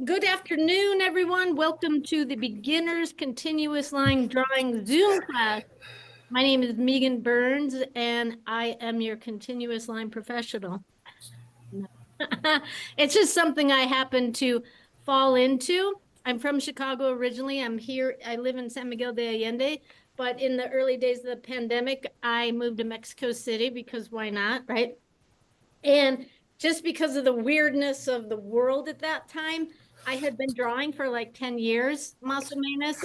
Good afternoon, everyone. Welcome to the Beginners Continuous Line Drawing Zoom class. My name is Meagan Burns, and I am your continuous line professional. It's just something I happen to fall into. I'm from Chicago originally. I live in San Miguel de Allende, but in the early days of the pandemic, I moved to Mexico City because why not, right? And just because of the weirdness of the world at that time, I had been drawing for like 10 years, más o menos.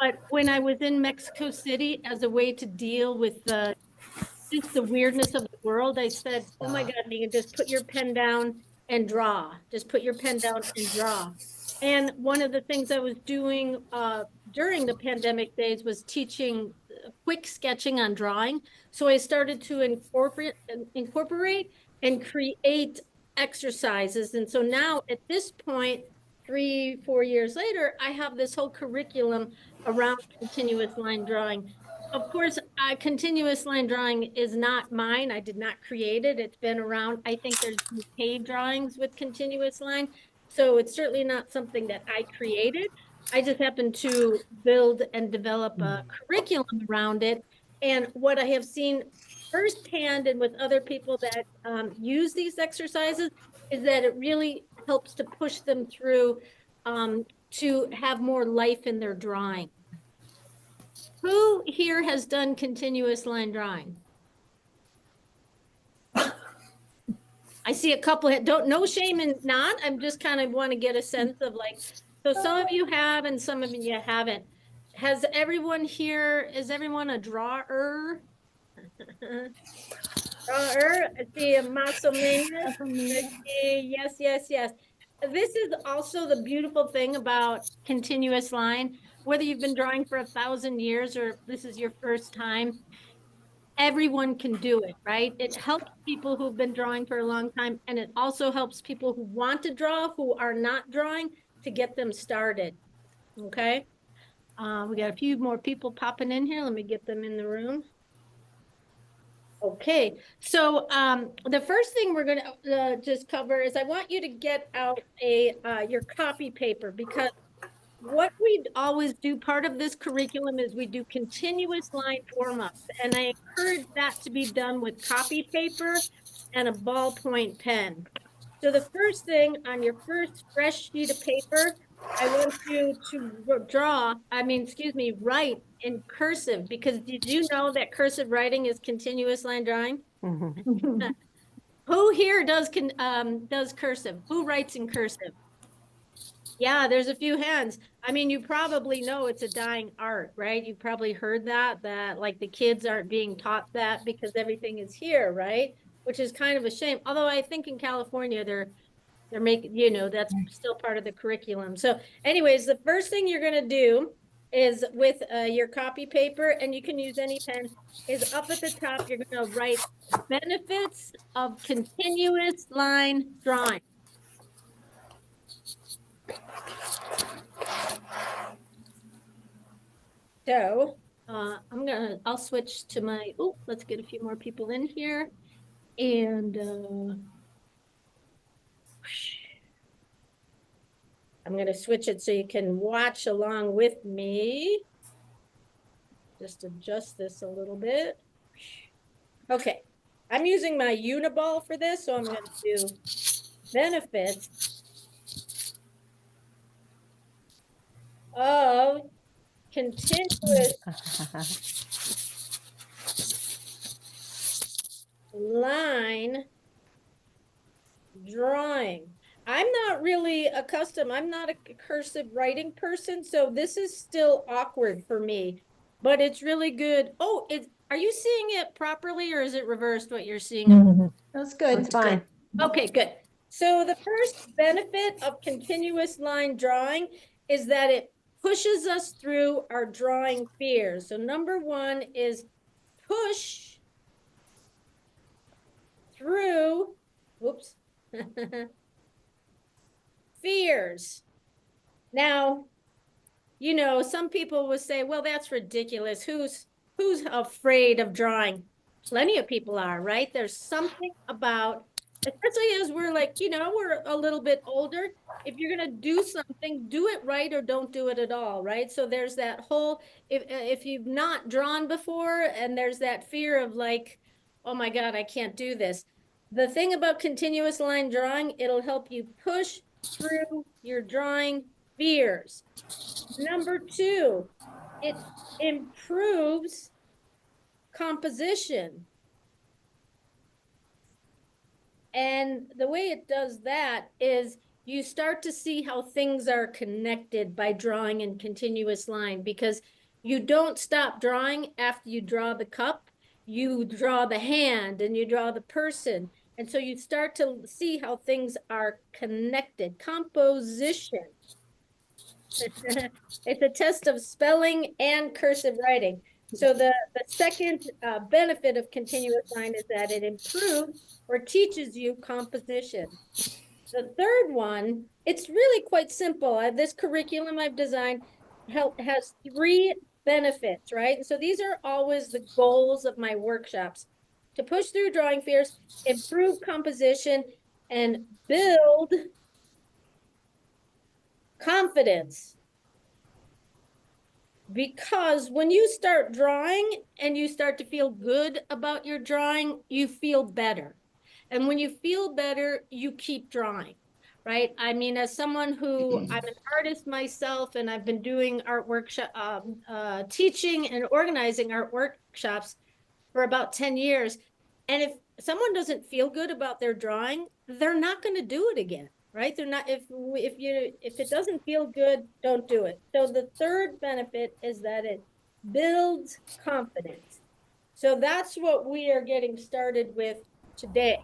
But when I was in Mexico City as a way to deal with just the weirdness of the world, I said, oh my God, you can just put your pen down and draw. Just put your pen down and draw. And one of the things I was doing during the pandemic days was teaching quick sketching on drawing. So I started to incorporate and create exercises. And so now at this point, 3, 4 years later, I have this whole curriculum around continuous line drawing. Of course, continuous line drawing is not mine. I did not create it. It's been around. I think there's cave drawings with continuous line. So it's certainly not something that I created. I just happened to build and develop a curriculum around it. And what I have seen firsthand and with other people that use these exercises is that it really helps to push them through to have more life in their drawing. Who here has done continuous line drawing? I see a couple, no shame in not, I'm just kind of want to get a sense of like, so some of you have and some of you haven't. Is everyone a drawer? Drawer, I see a muscle man. Yes, yes, yes. This is also the beautiful thing about continuous line, whether you've been drawing for 1,000 years or this is your first time, everyone can do it, right? It helps people who've been drawing for a long time, and it also helps people who want to draw, who are not drawing, to get them started, okay? We got a few more people popping in here. Let me get them in the room. Okay, so the first thing we're gonna just cover is I want you to get out your copy paper, because what we always do, part of this curriculum is we do continuous line warm-ups, and I encourage that to be done with copy paper and a ballpoint pen. So the first thing on your first fresh sheet of paper, I want you to write in cursive, because did you know that cursive writing is continuous line drawing? Who here does cursive? Who writes in cursive? Yeah, there's a few hands. I mean, you probably know it's a dying art, right? You probably heard that like the kids aren't being taught that because everything is here, right? Which is kind of a shame. Although I think in California, they're making, that's still part of the curriculum. So anyways, the first thing you're going to do is with your copy paper, and you can use any pen, is up at the top, you're going to write benefits of continuous line drawing. So I'll switch to let's get a few more people in here. And I'm going to switch it so you can watch along with me. Just adjust this a little bit. Okay, I'm using my Uniball for this, so I'm going to do benefits of continuous line drawing. I'm not really accustomed. I'm not a cursive writing person, so this is still awkward for me, but it's really good. Oh, are you seeing it properly, or is it reversed what you're seeing? That's good. It's fine. Okay, good. So the first benefit of continuous line drawing is that it pushes us through our drawing fears. So number one is push through, whoops, fears. Now, some people will say, well, that's ridiculous. Who's afraid of drawing? Plenty of people are, right? There's something about especially as we're like, we're a little bit older. If you're gonna do something, do it right or don't do it at all, right? So there's that whole, if you've not drawn before and there's that fear of like, oh my God, I can't do this. The thing about continuous line drawing, it'll help you push through your drawing fears. Number two, it improves composition. And the way it does that is you start to see how things are connected by drawing in continuous line, because you don't stop drawing after you draw the cup. You draw the hand and you draw the person. And so you start to see how things are connected. Composition. It's a test of spelling and cursive writing. So the second benefit of continuous line is that it improves or teaches you composition. The third one, it's really quite simple. This curriculum I've designed has three benefits, right? So these are always the goals of my workshops: to push through drawing fears, improve composition, and build confidence. Because when you start drawing and you start to feel good about your drawing, you feel better. And when you feel better, you keep drawing, right? I mean, as someone who I'm an artist myself, and I've been doing art workshop, teaching and organizing art workshops for about 10 years. And if someone doesn't feel good about their drawing, they're not going to do it again, right? They're not, if it doesn't feel good, don't do it. So the third benefit is that it builds confidence. So that's what we are getting started with today.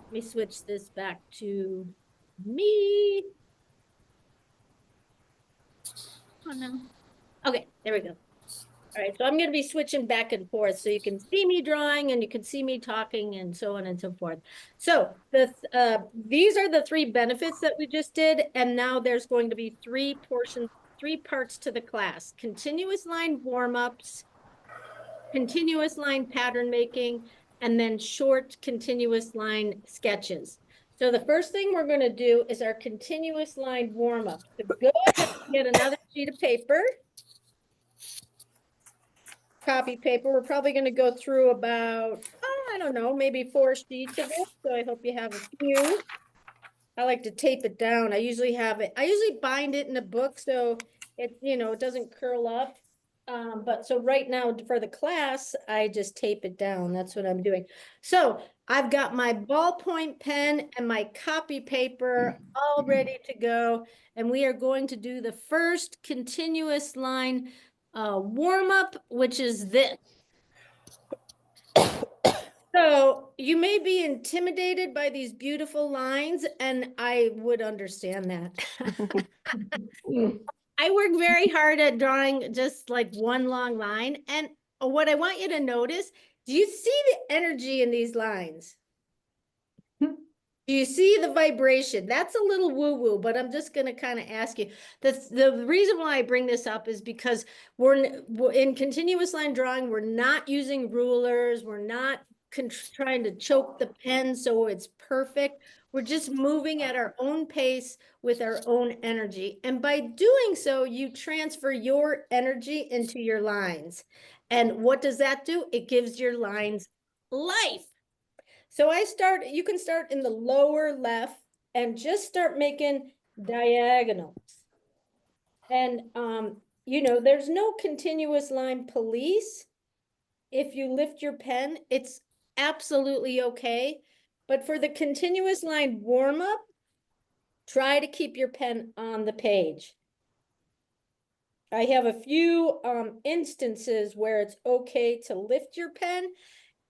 Let me switch this back to me. Oh no. Okay, there we go. All right, so I'm going to be switching back and forth so you can see me drawing and you can see me talking and so on and so forth. So these are the three benefits that we just did. And now there's going to be three parts to the class: continuous line warm-ups, continuous line pattern making, and then short continuous line sketches. So the first thing we're going to do is our continuous line warm-up. So go ahead and get another sheet of paper. Copy paper. We're probably going to go through about, I don't know, maybe 4 sheets of it. So I hope you have a few. I like to tape it down. I usually bind it in a book so it doesn't curl up. But so right now for the class, I just tape it down. That's what I'm doing. So I've got my ballpoint pen and my copy paper all ready to go. And we are going to do the first continuous line warm up, which is this. So you may be intimidated by these beautiful lines, and I would understand that. I work very hard at drawing just like one long line. And what I want you to notice, do you see the energy in these lines? Do you see the vibration? That's a little woo-woo, but I'm just going to kind of ask you. The reason why I bring this up is because we're in continuous line drawing, we're not using rulers, we're not trying to choke the pen so it's perfect. We're just moving at our own pace with our own energy. And by doing so, you transfer your energy into your lines. And what does that do? It gives your lines life. So you can start in the lower left and just start making diagonals. And, there's no continuous line police. If you lift your pen, it's absolutely okay. But for the continuous line warm up, try to keep your pen on the page. I have a few instances where it's okay to lift your pen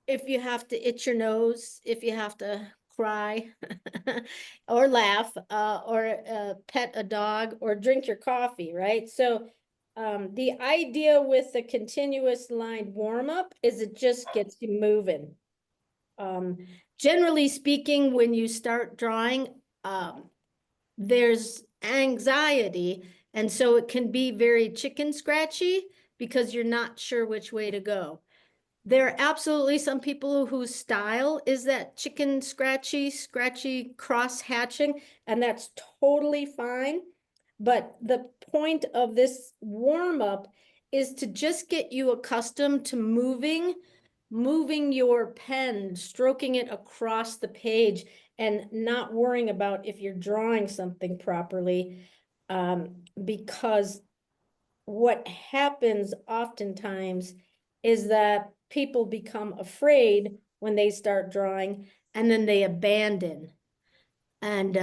if you have to itch your nose, if you have to cry or laugh or pet a dog or drink your coffee, right? So the idea with the continuous line warm up is it just gets you moving. Generally speaking, when you start drawing, there's anxiety, and so it can be very chicken scratchy because you're not sure which way to go. There are absolutely some people whose style is that chicken scratchy cross hatching, and that's totally fine. But the point of this warm up is to just get you accustomed to moving your pen, stroking it across the page, and not worrying about if you're drawing something properly. Because what happens oftentimes is that people become afraid when they start drawing and then they abandon. And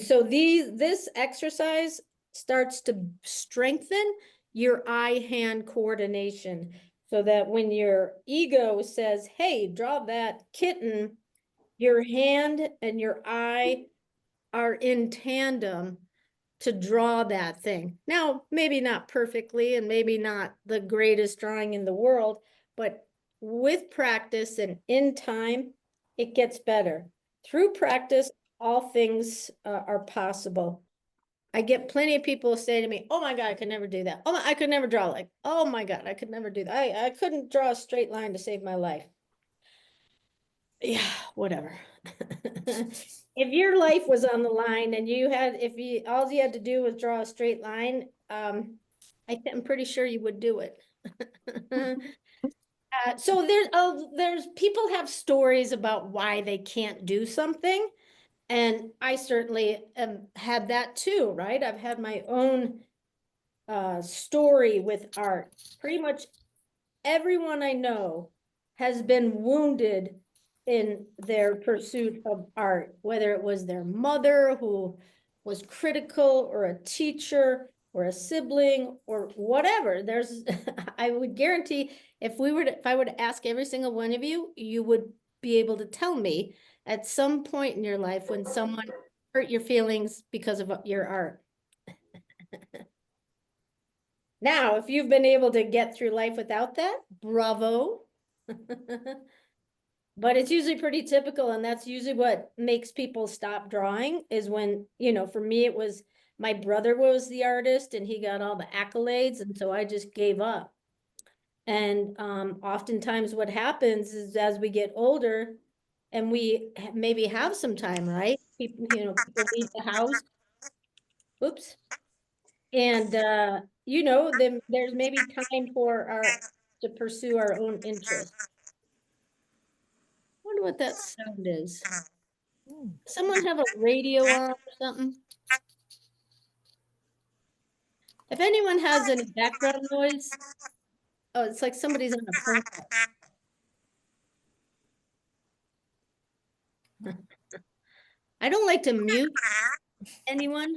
so this exercise starts to strengthen your eye-hand coordination so that when your ego says, hey, draw that kitten, your hand and your eye are in tandem to draw that thing. Now, maybe not perfectly and maybe not the greatest drawing in the world, but with practice and in time, it gets better. Through practice, all things are possible. I get plenty of people say to me, oh my God, I could never do that. Oh, I could never draw like, oh my God, I could never do that. I couldn't draw a straight line to save my life. Yeah, whatever. If your life was on the line and all you had to do was draw a straight line, I'm pretty sure you would do it. So there's people have stories about why they can't do something. And I certainly had that too, right? I've had my own story with art. Pretty much everyone I know has been wounded in their pursuit of art, whether it was their mother who was critical, or a teacher, or a sibling, or whatever. I would guarantee if I were to ask every single one of you, you would be able to tell me at some point in your life when someone hurt your feelings because of your art. Now, if you've been able to get through life without that, bravo. But it's usually pretty typical, and that's usually what makes people stop drawing is when, for me, it was my brother was the artist and he got all the accolades, and so I just gave up. And oftentimes what happens is as we get older and we maybe have some time, right? People leave the house. Oops. And then there's maybe time to pursue our own interests. I wonder what that sound is. Someone have a radio on or something? If anyone has any background noise, oh, it's like somebody's on a phone call. I don't like to mute anyone,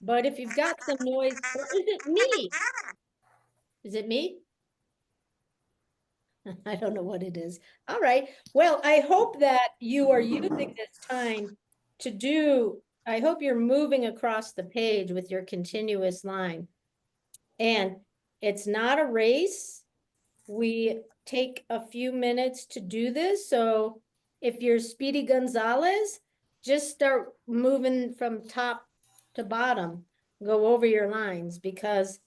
but if you've got some noise, or is it me? Is it me? I don't know what it is. All right. Well, I hope that you are using this time I hope you're moving across the page with your continuous line. And it's not a race. We take a few minutes to do this. So if you're Speedy Gonzalez, just start moving from top to bottom, go over your lines, because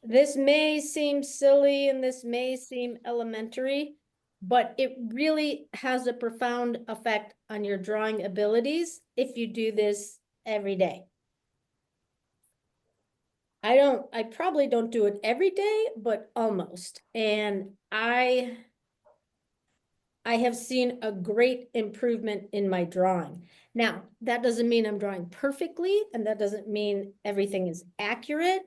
this may seem silly and this may seem elementary, but it really has a profound effect on your drawing abilities if you do this every day. I probably don't do it every day, but almost. And I have seen a great improvement in my drawing. Now, that doesn't mean I'm drawing perfectly, and that doesn't mean everything is accurate.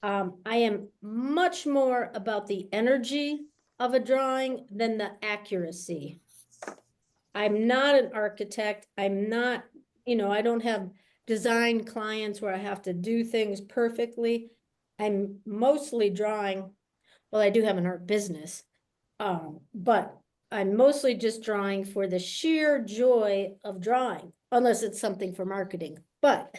I am much more about the energy of a drawing than the accuracy. I'm not an architect. I'm not, I don't have design clients where I have to do things perfectly. I'm mostly drawing. Well, I do have an art business, but I'm mostly just drawing for the sheer joy of drawing, unless it's something for marketing. But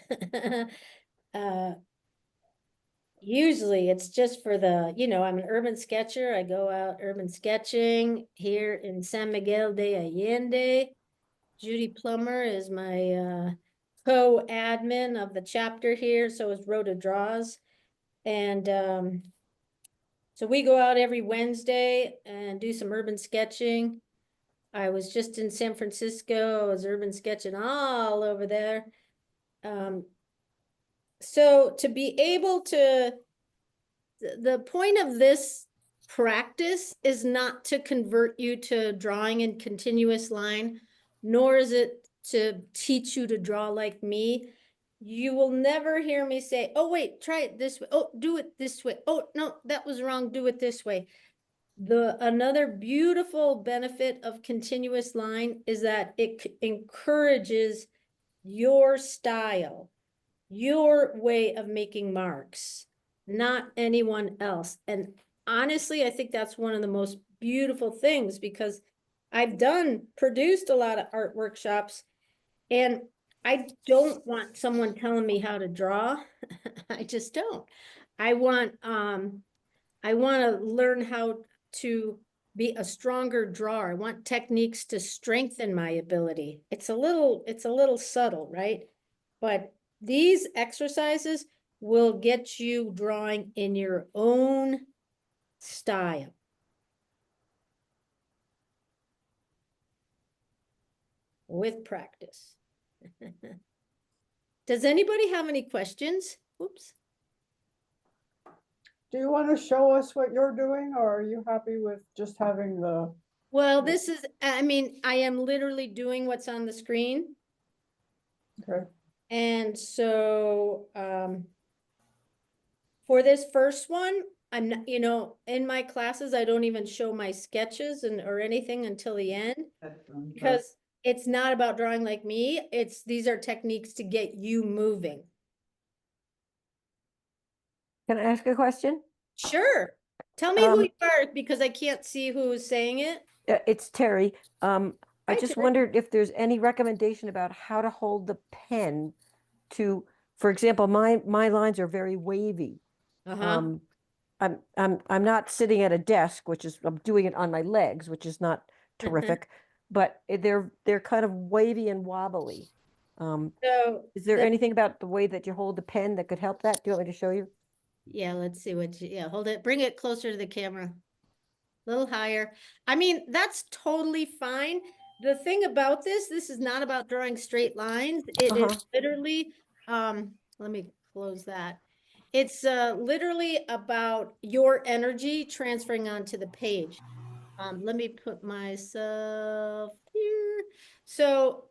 usually it's just for I'm an urban sketcher. I go out urban sketching here in San Miguel de Allende. Judy Plummer is my co-admin of the chapter here, so is Rhoda Draws. And so we go out every Wednesday and do some urban sketching. I was just in San Francisco. I was urban sketching all over there. So to be able to, the point of this practice is not to convert you to drawing in continuous line, nor is it to teach you to draw like me. You will never hear me say, oh, wait, try it this way. Oh, do it this way. Oh, no, that was wrong. Do it this way. Another beautiful benefit of continuous line is that it encourages your style, your way of making marks, not anyone else. And honestly, I think that's one of the most beautiful things, because I've produced a lot of art workshops, and I don't want someone telling me how to draw. I just don't. I want to learn how to be a stronger drawer. I want techniques to strengthen my ability. It's a little subtle, right? But these exercises will get you drawing in your own style. With practice. Does anybody have any questions? Oops. Do you want to show us what you're doing, or are you happy with just having the? Well, this is, I mean, I am literally doing what's on the screen. Okay. And so, for this first one, I'm not, in my classes, I don't even show my sketches or anything until the end, because it's not about drawing like me. These are techniques to get you moving. Can I ask a question? Sure. Tell me who you are, because I can't see who is saying it. It's Terry. I Hi, just Terry. wondered if there's any recommendation about how to hold the pen to, for example, my lines are very wavy. Uh-huh. I'm not sitting at a desk, I'm doing it on my legs, which is not terrific, but they're kind of wavy and wobbly. So Is there anything about the way that you hold the pen that could help that? Do you want me to show you? yeah, let's see yeah, hold it. Bring it closer to the camera. A little higher. I mean, that's totally fine. The thing about this is not about drawing straight lines. It is literally, let me close that. It's literally about your energy transferring onto the page. Let me put myself here. So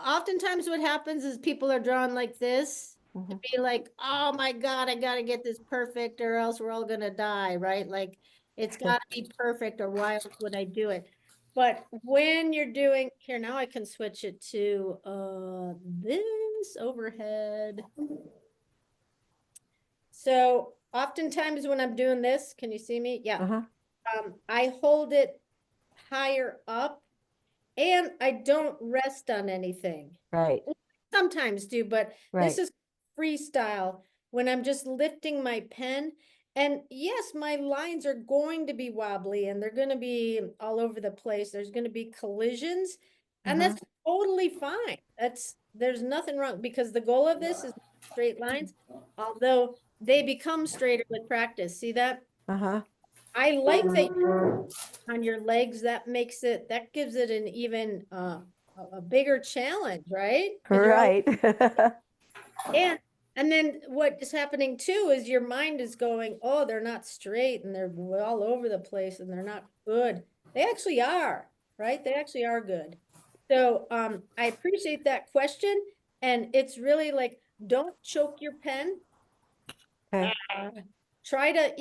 oftentimes what happens is people are drawn like this to be like, oh my God, I gotta get this perfect or else we're all gonna die, right? Like it's gotta be perfect, or why else would I do it? But when you're doing, here now I can switch it to this overhead. So oftentimes when I'm doing this, can you see me? Yeah. I hold it higher up, and I don't rest on anything. Right. Sometimes do, but this Right. is freestyle when I'm just lifting my pen. And yes, my lines are going to be wobbly and they're going to be all over the place. There's going to be collisions, and that's totally fine. There's nothing wrong, because the goal of this is straight lines, although they become straighter with practice. See that? I like that on your legs. That gives it an even a bigger challenge, right? Right. And then what is happening too is your mind is going, oh, they're not straight and they're all over the place and they're not good. They actually are, right? They actually are good. So I appreciate that question. And it's really like, don't choke your pen. Try to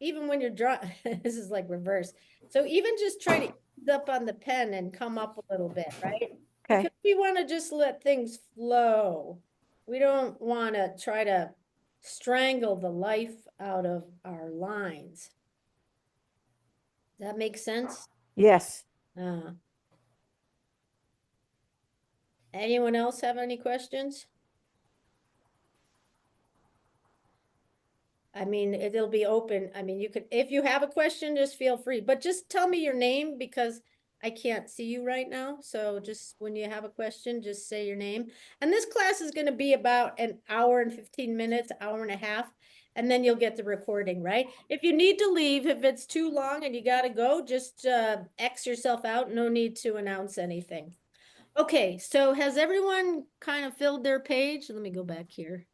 even when you're drawing, this is like reverse. So even just try to ease up on the pen and come up a little bit, right? Because we want to just let things flow. We don't want to try to strangle the life out of our lines. Does that make sense? Yes. Anyone else have any questions? I mean, it'll be open. I mean, you could, if you have a question, just feel free, but just tell me your name, because I can't see you right now, so just when you have a question, just say your name. And this class is gonna be about an hour and 15 minutes, hour and a half, and then you'll get the recording, right? If you need to leave, if it's too long and you gotta go, just X yourself out, no need to announce anything. Okay, so has everyone kind of filled their page? Let me go back here.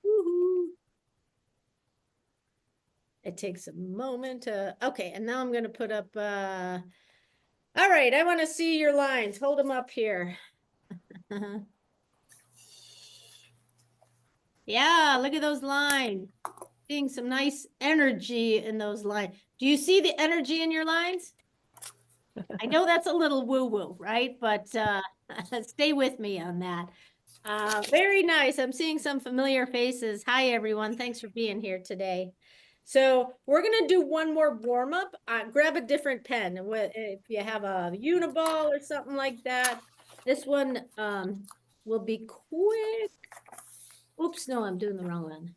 Woohoo. It takes a moment to, okay, and now I'm gonna put up, all right, I wanna see your lines. Hold them up here. Yeah, look at those lines. Seeing some nice energy in those lines. Do you see the energy in your lines? I know that's a little woo-woo, right? But stay with me on that. Very nice. I'm seeing some familiar faces. Hi, everyone. Thanks for being here today. So we're going to do one more warm-up. Grab a different pen. If you have a Uniball or something like that. This one will be quick. Oops, no, I'm doing the wrong one.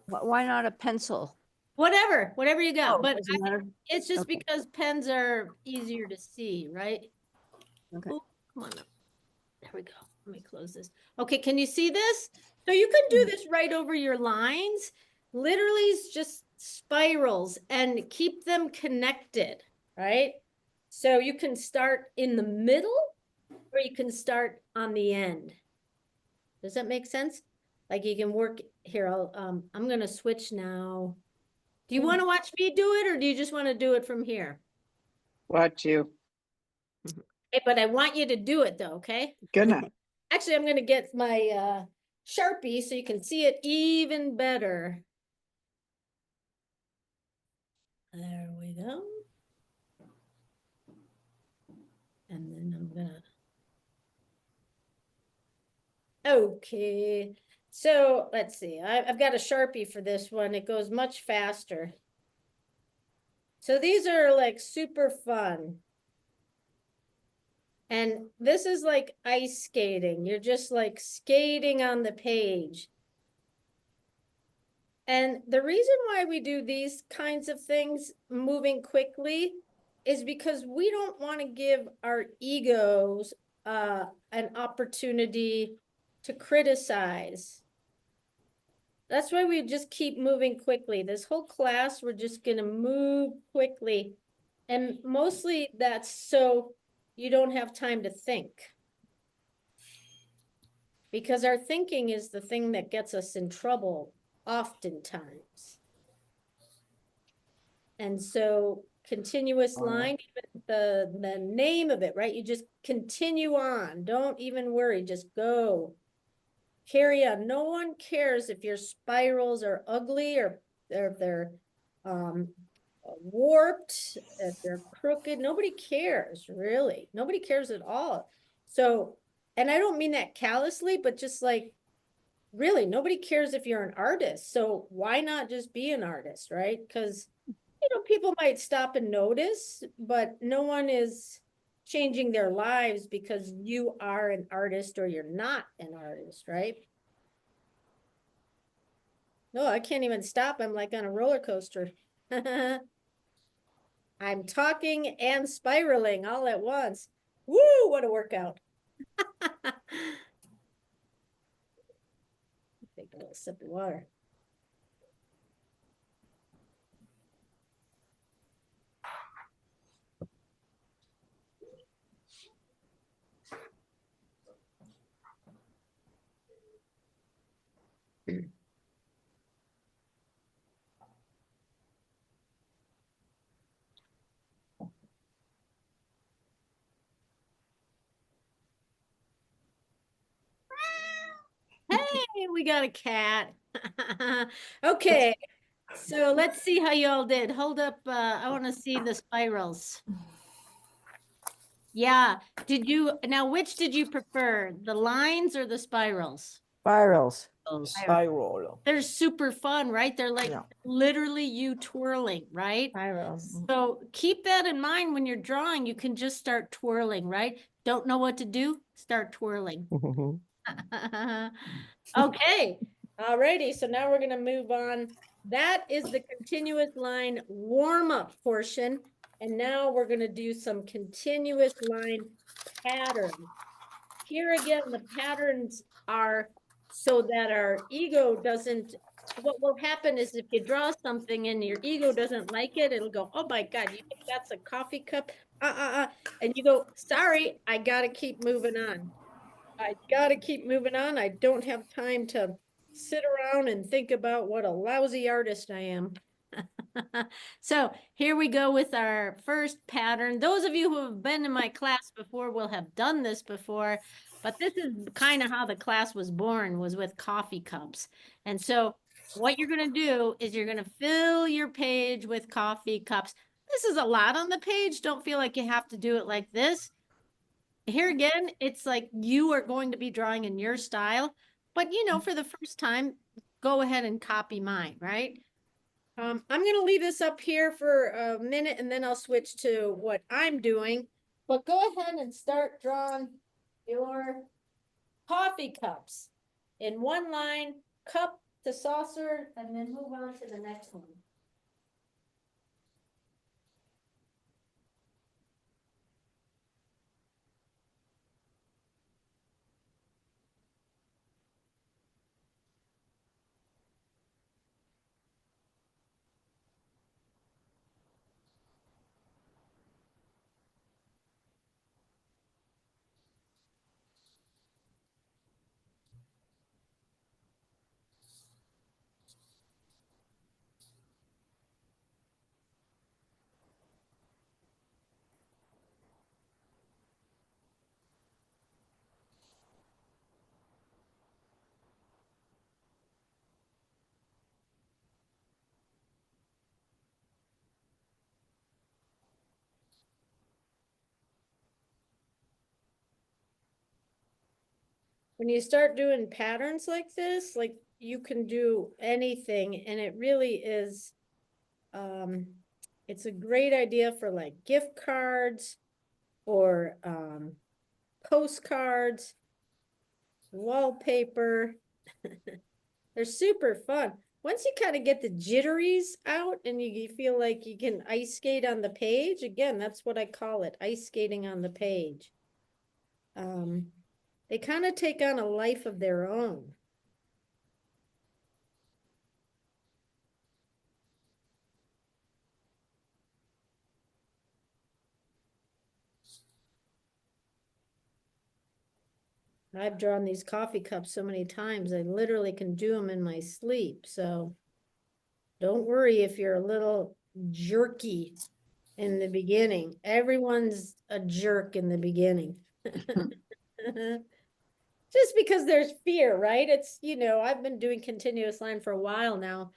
Why not a pencil? Whatever you got. Oh, But doesn't matter? it's just Okay. because pens are easier to see, right? Okay. Ooh, come on up. There we go. Let me close this. Okay, can you see this? So you can do this right over your lines. Literally, it's just spirals and keep them connected, right? So you can start in the middle or you can start on the end. Does that make sense? Like you can work here. I'm gonna switch now. Do you want to watch me do it or do you just want to do it from here? Watch you. Okay, but I want you to do it though, okay? Gonna. Actually, I'm gonna get my Sharpie so you can see it even better. There we go. And then I'm gonna. Okay, so let's see. I've got a Sharpie for this one. It goes much faster. So these are like super fun. And this is like ice skating. You're just like skating on the page. And the reason why we do these kinds of things moving quickly is because we don't want to give our egos an opportunity to criticize. That's why we just keep moving quickly. This whole class, we're just going to move quickly. And mostly that's so you don't have time to think. Because our thinking is the thing that gets us in trouble oftentimes. And so continuous line, even the name of it, right? You just continue on. Don't even worry, just go. Carry on. No one cares if your spirals are ugly or if they're warped, if they're crooked. Nobody cares, really. Nobody cares at all. So, and I don't mean that callously, but just like, really, nobody cares if you're an artist. So why not just be an artist, right? Because, you know, people might stop and notice, but no one is changing their lives because you are an artist or you're not an artist, right? No, I can't even stop. I'm like on a roller coaster. I'm talking and spiraling all at once. Woo, what a workout. Take a little sip of water. Hey, we got a cat. Okay, so let's see how y'all did. Hold up, I want to see the spirals. Yeah, now which did you prefer, the lines or the spirals? Spirals. Spiral. They're super fun, right? They're like Yeah. literally you twirling, right? Spirals. So keep that in mind when you're drawing. You can just start twirling, right? Don't know what to do? Start twirling. Okay, alrighty. So now we're gonna move on. That is the continuous line warm-up portion. And now we're gonna do some continuous line pattern. Here again, the patterns are so that our ego doesn't, what will happen is if you draw something and your ego doesn't like it, it'll go, oh my God, you think that's a coffee cup? And you go, sorry, I gotta keep moving on. I gotta keep moving on. I don't have time to sit around and think about what a lousy artist I am. So here we go with our first pattern. Those of you who have been in my class before will have done this before, but this is kind of how the class was born, was with coffee cups. And so what you're going to do is you're going to fill your page with coffee cups. This is a lot on the page. Don't feel like you have to do it like this. Here again, it's like you are going to be drawing in your style, but for the first time, go ahead and copy mine, right? I'm going to leave this up here for a minute and then I'll switch to what I'm doing. But go ahead and start drawing your coffee cups in one line, cup to saucer, and then move on to the next one. When you start doing patterns like this, like you can do anything, and it really is, it's a great idea for like gift cards or postcards, wallpaper. They're super fun. Once you kind of get the jitteries out and you feel like you can ice skate on the page, again, that's what I call it, ice skating on the page. They kind of take on a life of their own. I've drawn these coffee cups so many times, I literally can do them in my sleep. So don't worry if you're a little jerky in the beginning. Everyone's a jerk in the beginning. Just because there's fear, right? It's, I've been doing continuous line for a while now.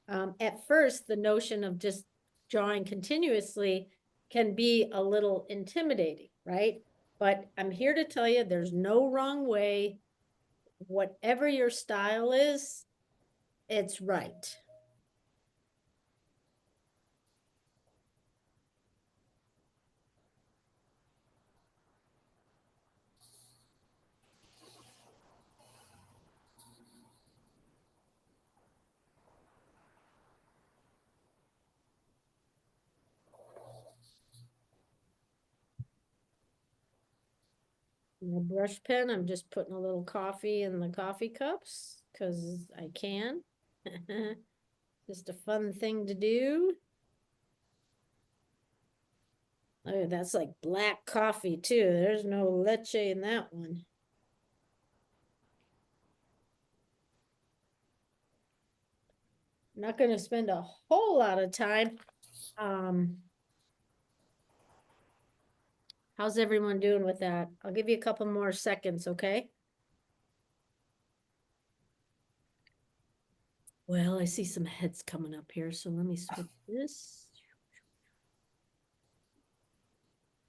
At first, the notion of just drawing continuously can be a little intimidating, right? But I'm here to tell you there's no wrong way. Whatever your style is, it's right. My brush pen, I'm just putting a little coffee in the coffee cups because I can. Just a fun thing to do. Oh, that's like black coffee too. There's no leche in that one. I'm not going to spend a whole lot of time. How's everyone doing with that? I'll give you a couple more seconds, okay? Well, I see some heads coming up here, so let me switch this.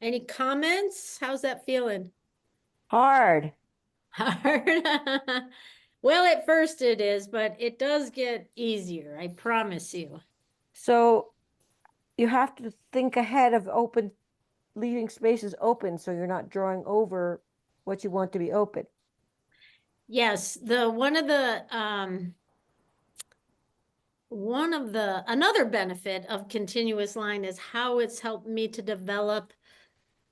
Any comments? How's that feeling? Hard. Hard. Well, at first it is, but it does get easier, I promise you. So you have to think ahead of leaving spaces open so you're not drawing over what you want to be open. Yes, one of the another benefit of continuous line is how it's helped me to develop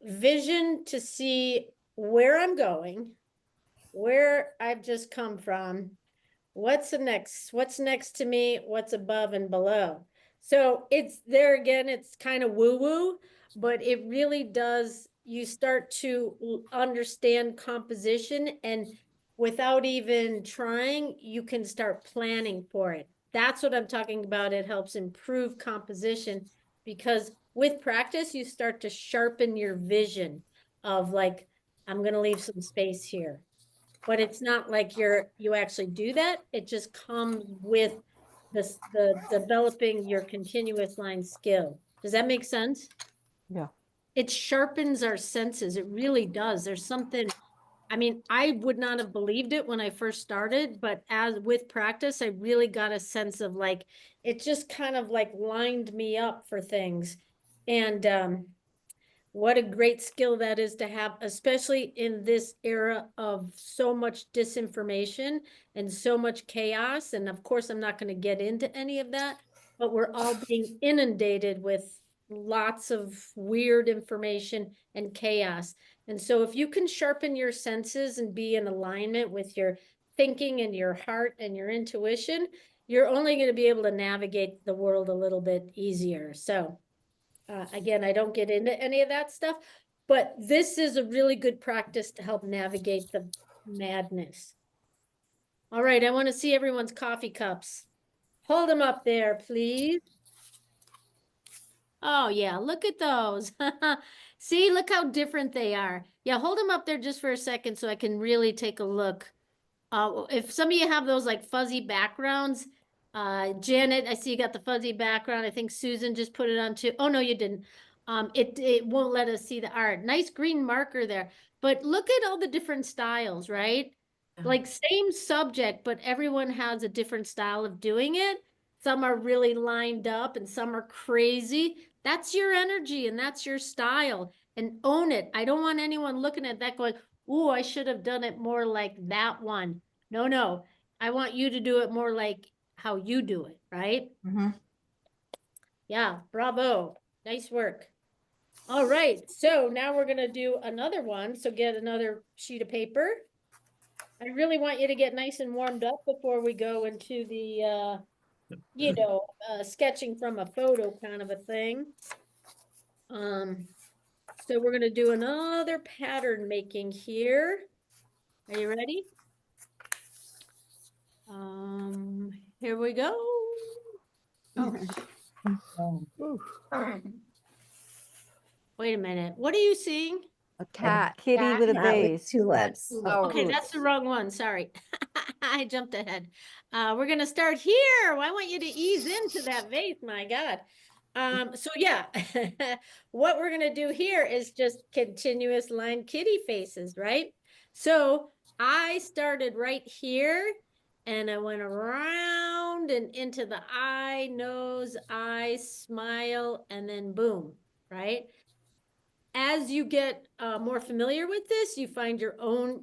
vision to see where I'm going, where I've just come from, what's next to me, what's above and below. So it's there again, it's kind of woo-woo, but it really does, you start to understand composition, and without even trying, you can start planning for it. That's what I'm talking about. It helps improve composition because with practice, you start to sharpen your vision of like, I'm going to leave some space here. But it's not like you actually do that. It just comes with the developing your continuous line skill. Does that make sense? Yeah. It sharpens our senses. It really does. There's something, I mean, I would not have believed it when I first started, but as with practice, I really got a sense of like, it just kind of like lined me up for things. And what a great skill that is to have, especially in this era of so much disinformation and so much chaos. And of course, I'm not going to get into any of that, but we're all being inundated with lots of weird information and chaos. And so if you can sharpen your senses and be in alignment with your thinking and your heart and your intuition, you're only going to be able to navigate the world a little bit easier. So again, I don't get into any of that stuff, but this is a really good practice to help navigate the madness. All right, I want to see everyone's coffee cups. Hold them up there, please. Oh, yeah, look at those. See, look how different they are. Yeah, hold them up there just for a second so I can really take a look. If some of you have those like fuzzy backgrounds, Janet, I see you got the fuzzy background. I think Susan just put it on too. Oh, no, you didn't. It won't let us see the art. Nice green marker there. But look at all the different styles, right? Like same subject, but everyone has a different style of doing it. Some are really lined up and some are crazy. That's your energy and that's your style. And own it. I don't want anyone looking at that going, "Ooh, I should have done it more like that one." No, no. I want you to do it more like how you do it, right? Yeah, bravo. Nice work. All right, so now we're gonna do another one. So get another sheet of paper. I really want you to get nice and warmed up before we go into the, sketching from a photo kind of a thing. So we're gonna do another pattern making here. Are you ready? Here we go. Wait a minute. What are you seeing? A cat. Kitty with a Cat with vase. tulips. Oh, Okay, that's the wrong one. Sorry. I jumped ahead. We're gonna start here. I want you to ease into that vase, my God. So yeah, what we're gonna do here is just continuous line kitty faces, right? So I started right here and I went around and into the eye, nose, eye, smile, and then boom, right? As you get more familiar with this, you find your own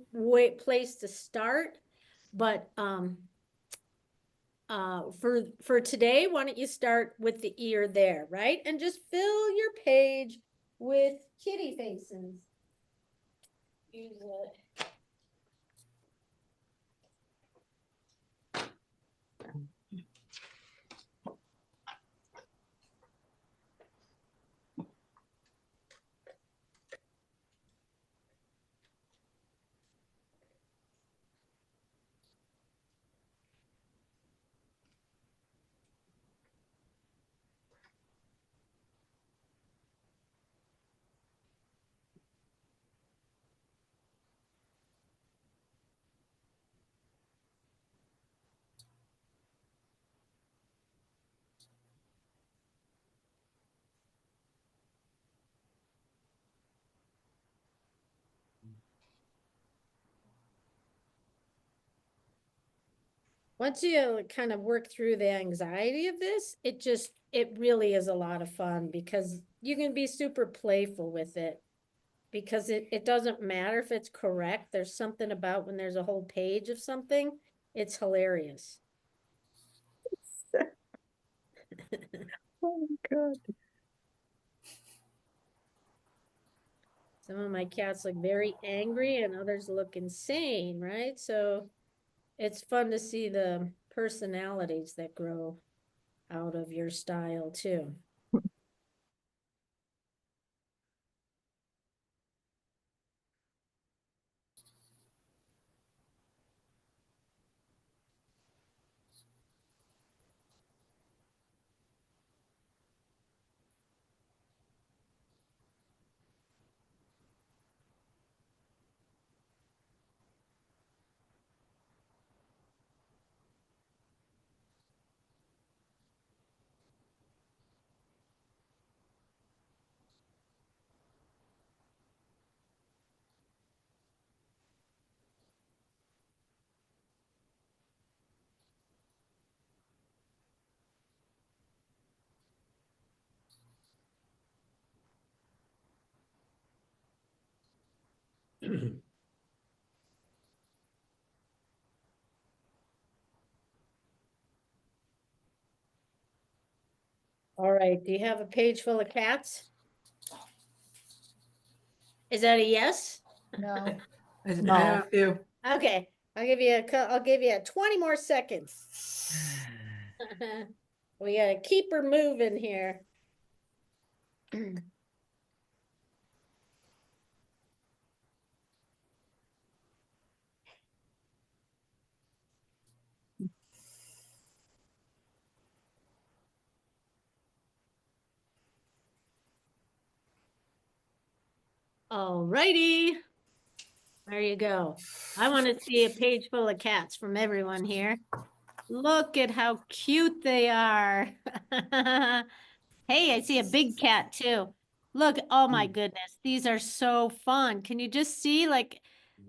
place to start. But for today, why don't you start with the ear there, right? And just fill your page with kitty faces. Use it. Once you kind of work through the anxiety of this, it really is a lot of fun because you can be super playful with it because it doesn't matter if it's correct. There's something about when there's a whole page of something, it's hilarious. Oh, God. Some of my cats look very angry and others look insane, right? So it's fun to see the personalities that grow out of your style too. All right, do you have a page full of cats? Is that a yes? No. I No. have a few. Okay, I'll give you 20 more seconds. We gotta keep her moving here. All righty. There you go. I want to see a page full of cats from everyone here. Look at how cute they are. Hey, I see a big cat too. Look, oh my goodness, these are so fun. Can you just see like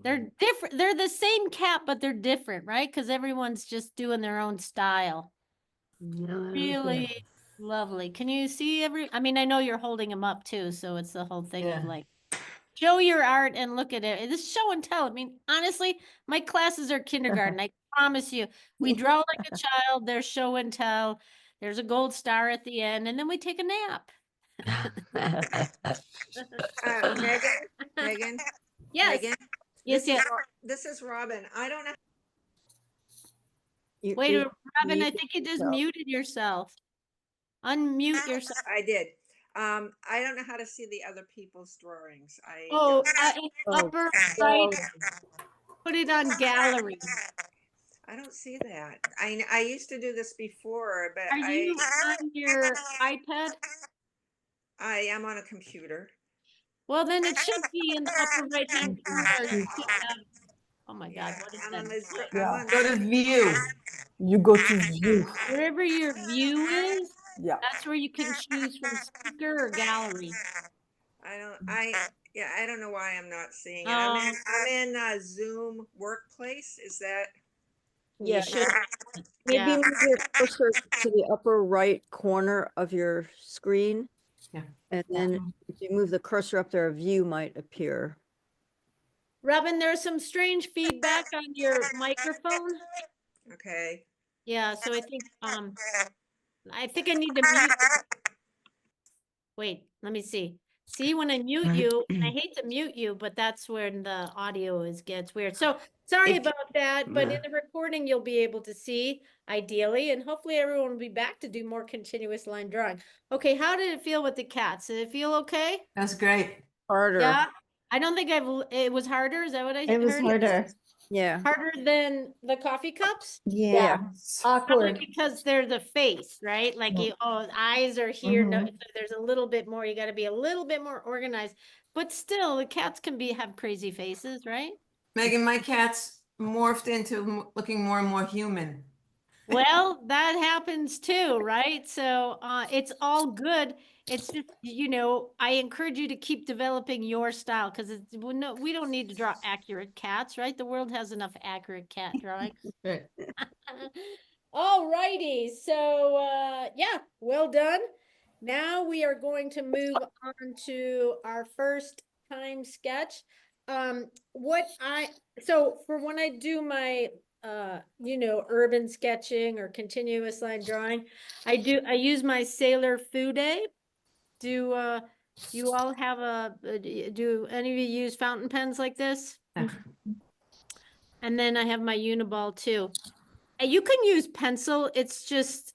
they're different. They're the same cat, but they're different, right? Because everyone's just doing their own style. Really lovely. Can you see I mean, I know you're holding them up too, so it's the whole thing of Yeah. like, show your art and look at it. This is show and tell. I mean, honestly, my classes are kindergarten. I promise you. We draw like a child, there's show and tell. There's a gold star at the end, and then we take a nap. Megan, Yes, Megan, yes, yes. this is Robin. I don't know. Wait, Robin, I think you just muted yourself. Unmute yourself. I did. I don't know how to see the other people's drawings. Oh, upper right, put it on gallery. I don't see that. I used to do this before, but Are you on your iPad? I am on a computer. Well, then it should be in the upper right-hand corner. You should have, oh my God, what is I'm on the, that? Yeah. I'm on, Go to view. You go to view. Wherever your view is, Yeah. that's where you can choose from speaker or gallery. I don't know why I'm not seeing it. Um, I'm in Zoom Workplace. Is that? Yeah, You should, maybe yeah. move your cursor to the upper right corner of your screen. Yeah. And then if you move the cursor up there, a view might appear. Robin, there's some strange feedback on your microphone. Okay. Yeah, so I think I need to mute. Wait, let me see. See, when I mute you, I hate to mute you, but that's when the audio gets weird. So sorry If- about that, but in Yeah. the recording, you'll be able to see ideally, and hopefully everyone will be back to do more continuous line drawing. Okay, how did it feel with the cats? Did it feel okay? That's great. Harder. Yeah, I don't think it was harder. Is that what I heard? It was harder. Yeah. Harder than the coffee cups? Yeah. Probably Awkward. because they're the face, right? Like you, eyes are here. No, Mhm. so there's a little bit more. You got to be a little bit more organized. But still, the cats can have crazy faces, right? Megan, my cat's morphed into looking more and more human. Well, that happens too, right? So it's all good. It's just, I encourage you to keep developing your style because we don't need to draw accurate cats, right? The world has enough accurate cat drawings. Right. All righty, so yeah, well done. Now we are going to move on to our first time sketch. So for when I do my urban sketching or continuous line drawing. I use my Sailor Fude. Do you all have do any of you use fountain pens like this? No. And then I have my Uniball too. And you can use pencil. It's just,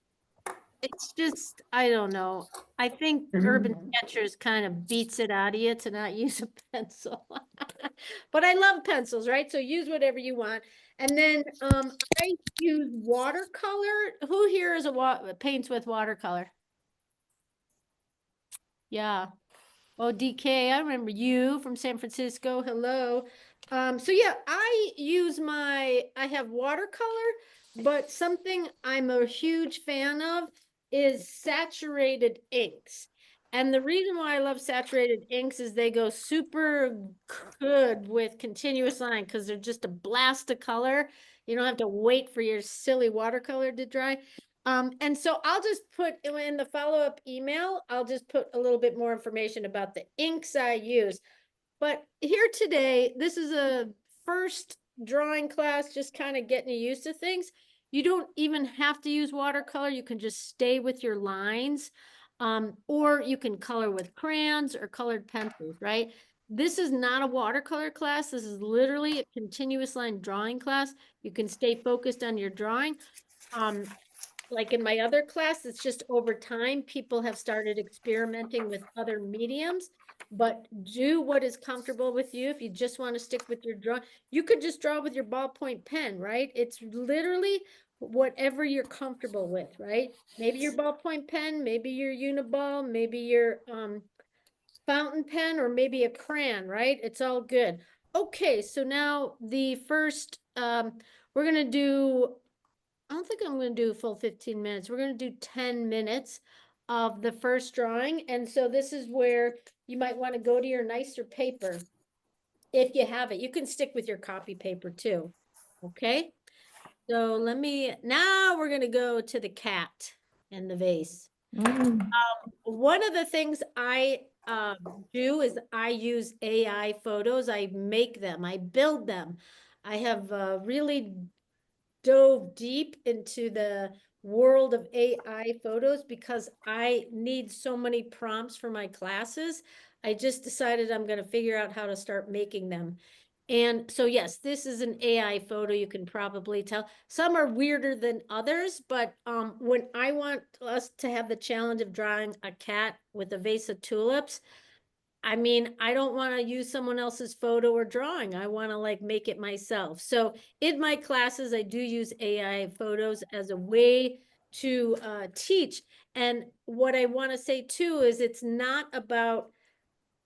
I don't know. I think Urban Sketchers kind of beats it out of you to not use a pencil. But I love pencils, right? So use whatever you want. And then I use watercolor. Who here is paints with watercolor? Yeah. Oh, DK, I remember you from San Francisco. Hello. So yeah, I have watercolor, but something I'm a huge fan of is saturated inks. And the reason why I love saturated inks is they go super good with continuous line because they're just a blast of color. You don't have to wait for your silly watercolor to dry. And so I'll just put in the follow-up email, I'll just put a little bit more information about the inks I use. But here today, this is a first drawing class, just kind of getting you used to things. You don't even have to use watercolor. You can just stay with your lines. Or you can color with crayons or colored pencils, right? This is not a watercolor class. This is literally a continuous line drawing class. You can stay focused on your drawing. Like in my other class, it's just over time, people have started experimenting with other mediums, but do what is comfortable with you. If you just want to stick with your draw, you could just draw with your ballpoint pen, right? It's literally whatever you're comfortable with, right? Maybe your ballpoint pen, maybe your Uniball, maybe your fountain pen, or maybe a crayon, right? It's all good. Okay, so now the first, we're gonna do, I don't think I'm going to do a full 15 minutes. We're going to do 10 minutes of the first drawing. And so this is where you might want to go to your nicer paper if you have it. You can stick with your copy paper too. Okay. So now we're going to go to the cat and the vase. One of the things I do is I use AI photos. I make them, I build them. I have really dove deep into the world of AI photos because I need so many prompts for my classes. I just decided I'm going to figure out how to start making them. And so, yes, this is an AI photo. You can probably tell some are weirder than others, but when I want us to have the challenge of drawing a cat with a vase of tulips, I mean, I don't want to use someone else's photo or drawing. I want to like make it myself. So in my classes, I do use AI photos as a way to teach. And what I want to say too is it's not about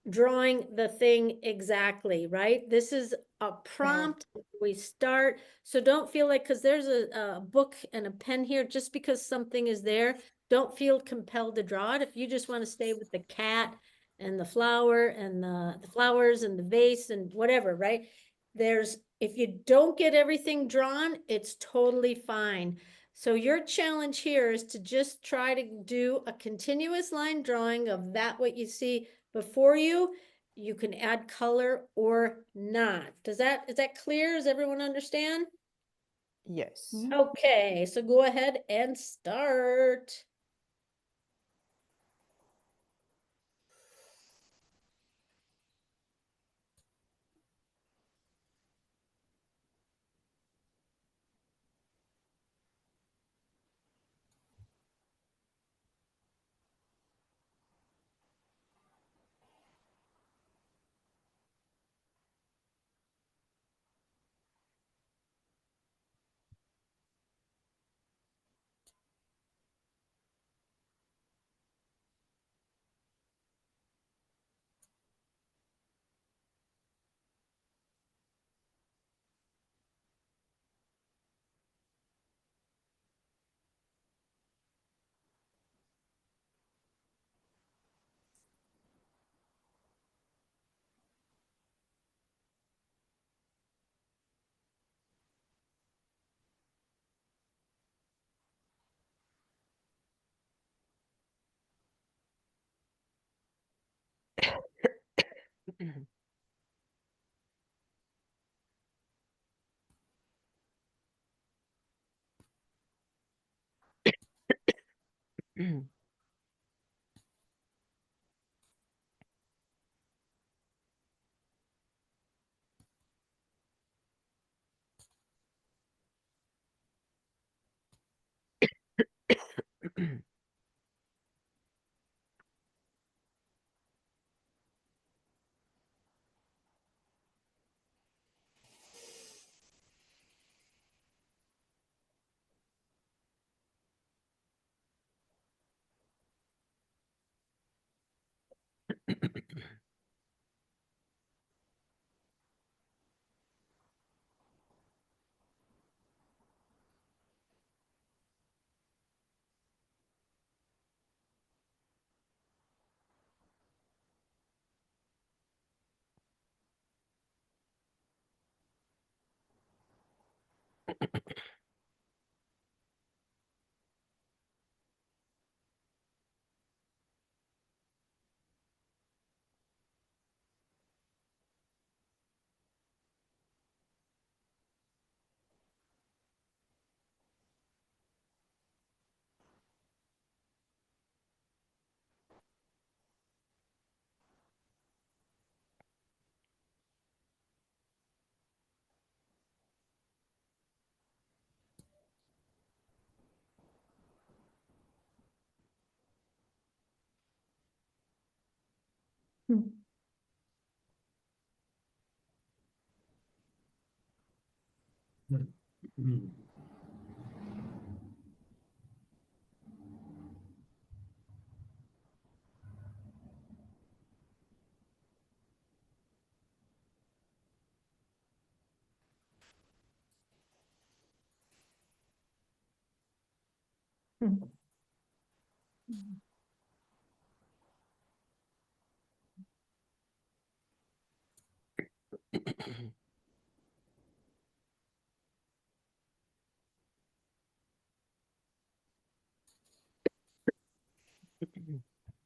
drawing the thing exactly, right? This is a prompt. We start. So don't feel like, because there's a book and a pen here, just because something is there, don't feel compelled to draw it. If you just want to stay with the cat and the flower and the flowers and the vase and whatever, right? If you don't get everything drawn, it's totally fine. So your challenge here is to just try to do a continuous line drawing of what you see before you. You can add color or not. Is that clear? Does everyone understand? Yes. Okay, so go ahead and start.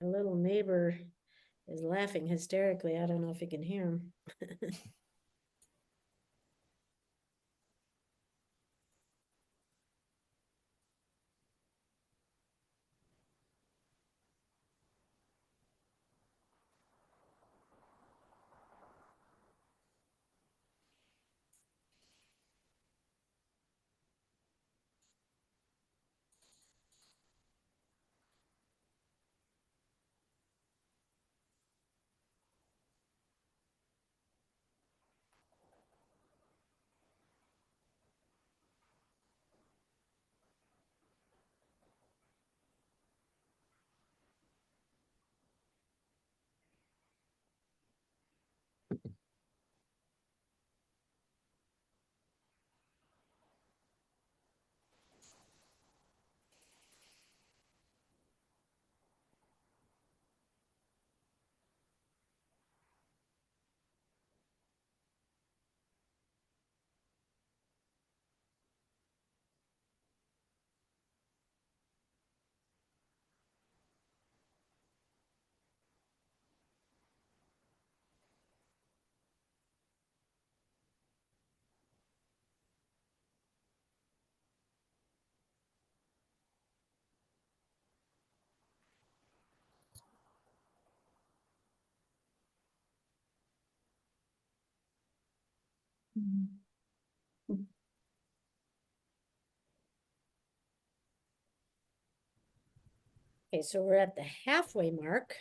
A little neighbor is laughing hysterically. I don't know if you can hear him. Okay, so we're at the halfway mark.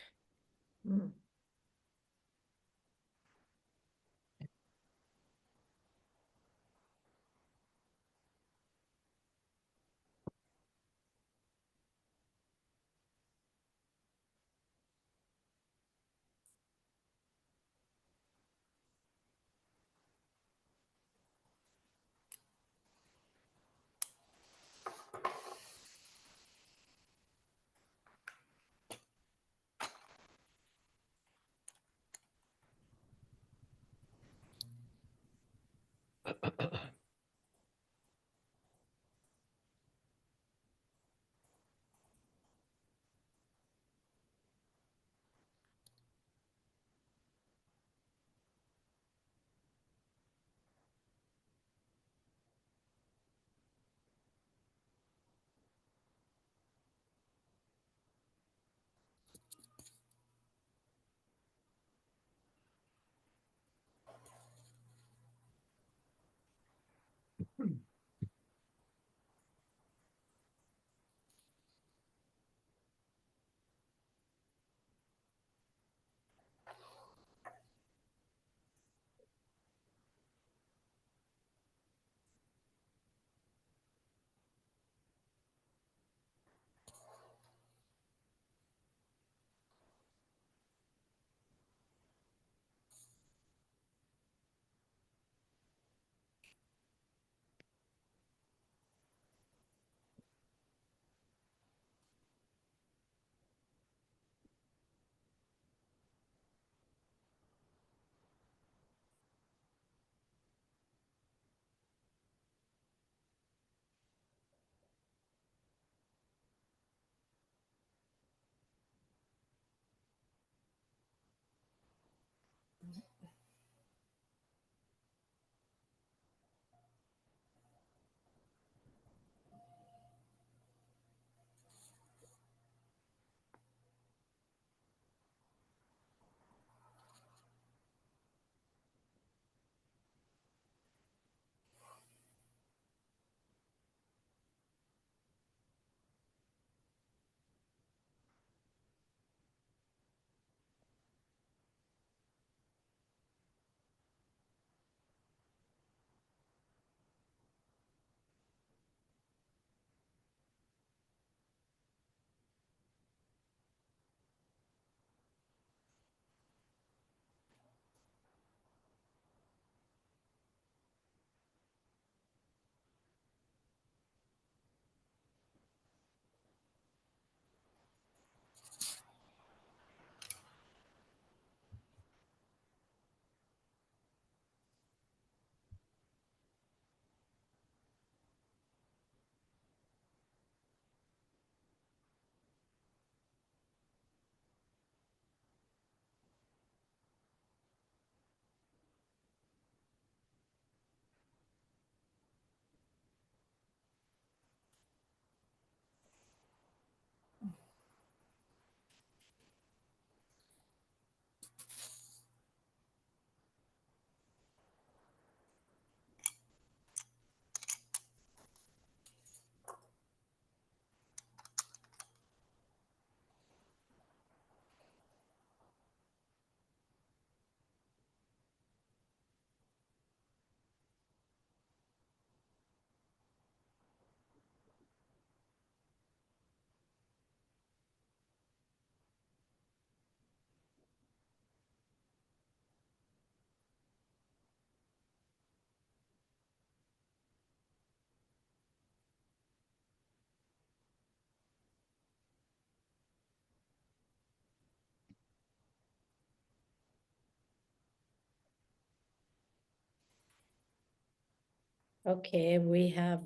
Okay, we have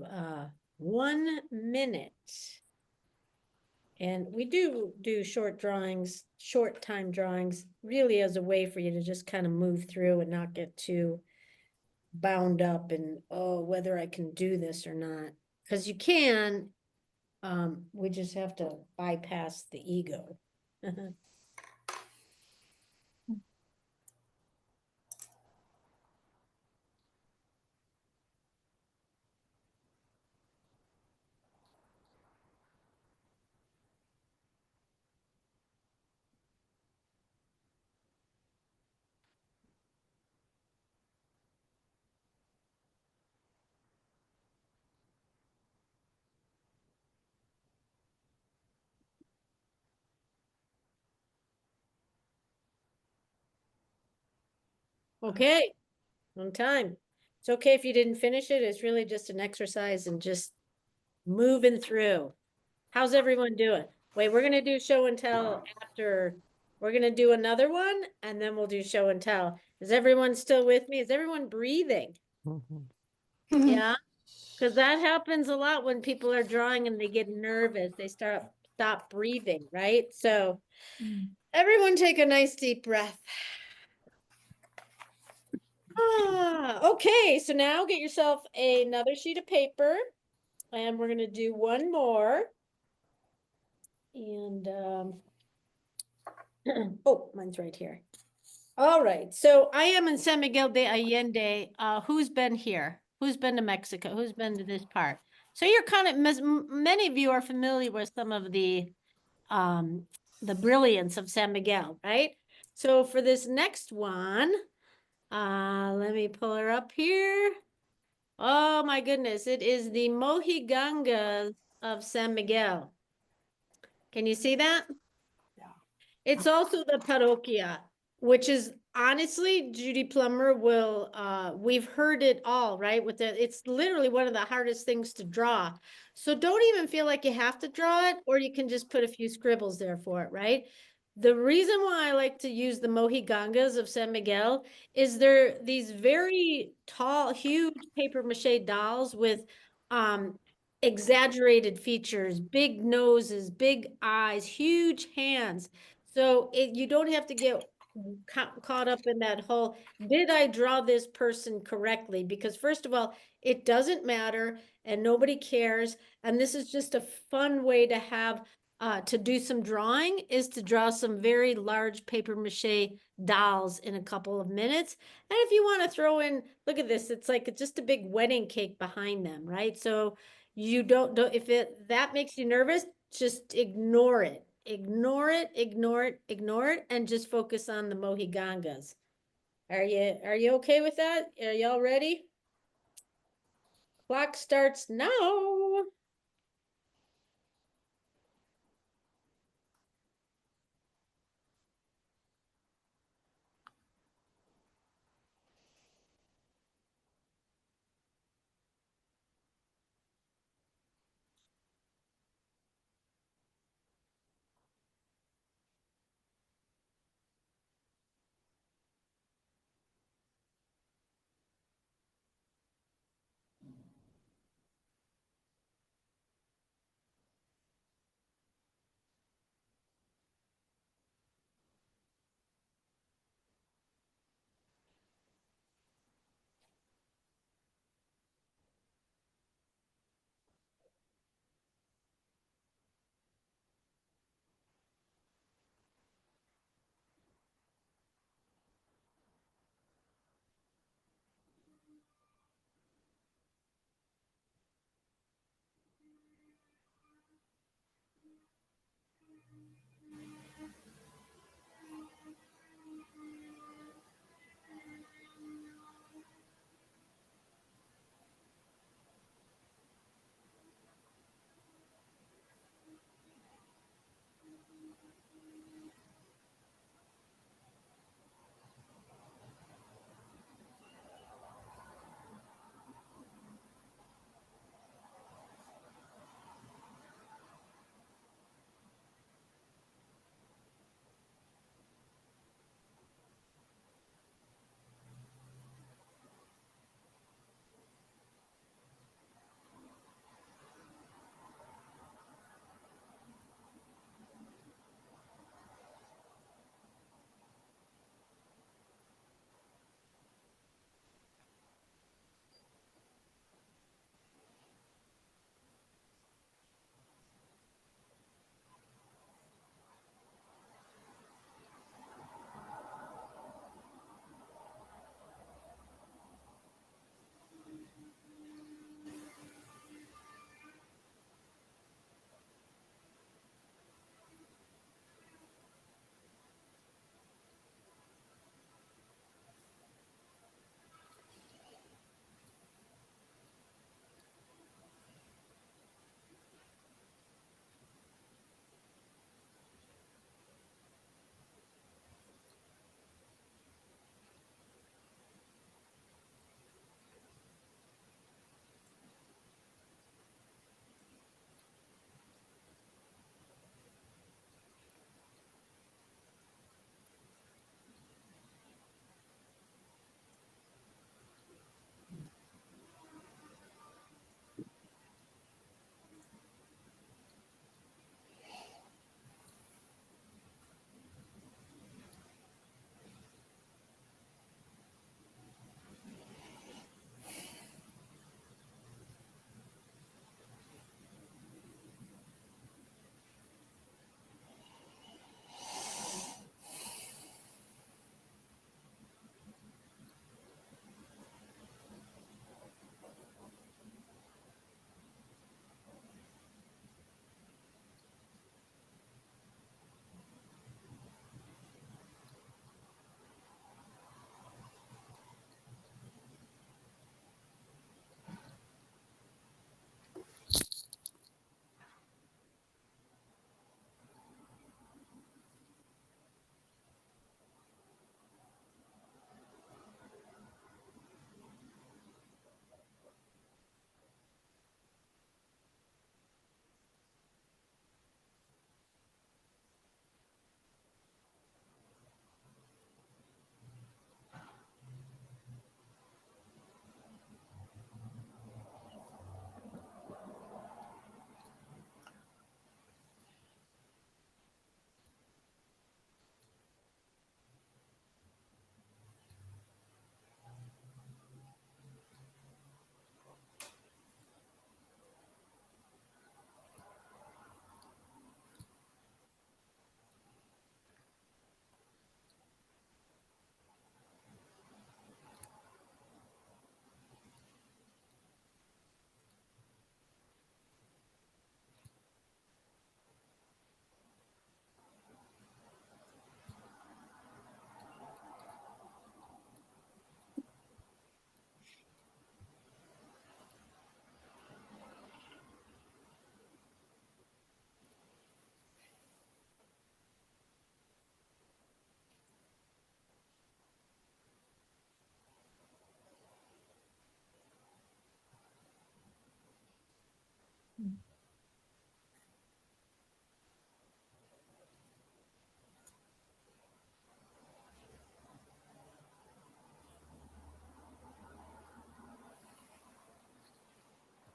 1 minute. And we do short drawings, short time drawings, really as a way for you to just kind of move through and not get too bound up in, oh, whether I can do this or not. Because you can, we just have to bypass the ego. Okay, on time. It's okay if you didn't finish it. It's really just an exercise and just moving through. How's everyone doing? Wait, we're gonna do show and tell after. We're gonna do another one and then we'll do show and tell. Is everyone still with me? Is everyone breathing? Yeah, because that happens a lot when people are drawing and they get nervous. They stop breathing, right? So everyone take a nice deep breath. Okay, so now get yourself another sheet of paper and we're gonna do one more. And oh, mine's right here. All right, so I am in San Miguel de Allende. Who's been here? Who's been to Mexico? Who's been to this part? So you're kind of, many of you are familiar with some of the brilliance of San Miguel, right? So for this next one, let me pull her up here. Oh my goodness, it is the Mojigangas of San Miguel. Can you see that? It's also the parroquia, which is honestly, Judy Plummer will, we've heard it all, right? It's literally one of the hardest things to draw. So don't even feel like you have to draw it, or you can just put a few scribbles there for it, right? The reason why I like to use the Mojigangas of San Miguel is they're these very tall, huge paper mache dolls with exaggerated features, big noses, big eyes, huge hands. So you don't have to get caught up in that whole, did I draw this person correctly? Because first of all, it doesn't matter and nobody cares. And this is just a fun way to have, to do some drawing, is to draw some very large paper mache dolls in a couple of minutes. And if you want to throw in, look at this, it's like just a big wedding cake behind them, right? So you don't, if that makes you nervous, just ignore it. Ignore it, ignore it, ignore it, and just focus on the Mojigangas. Are you okay with that? Are y'all ready? Clock starts now.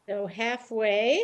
So halfway.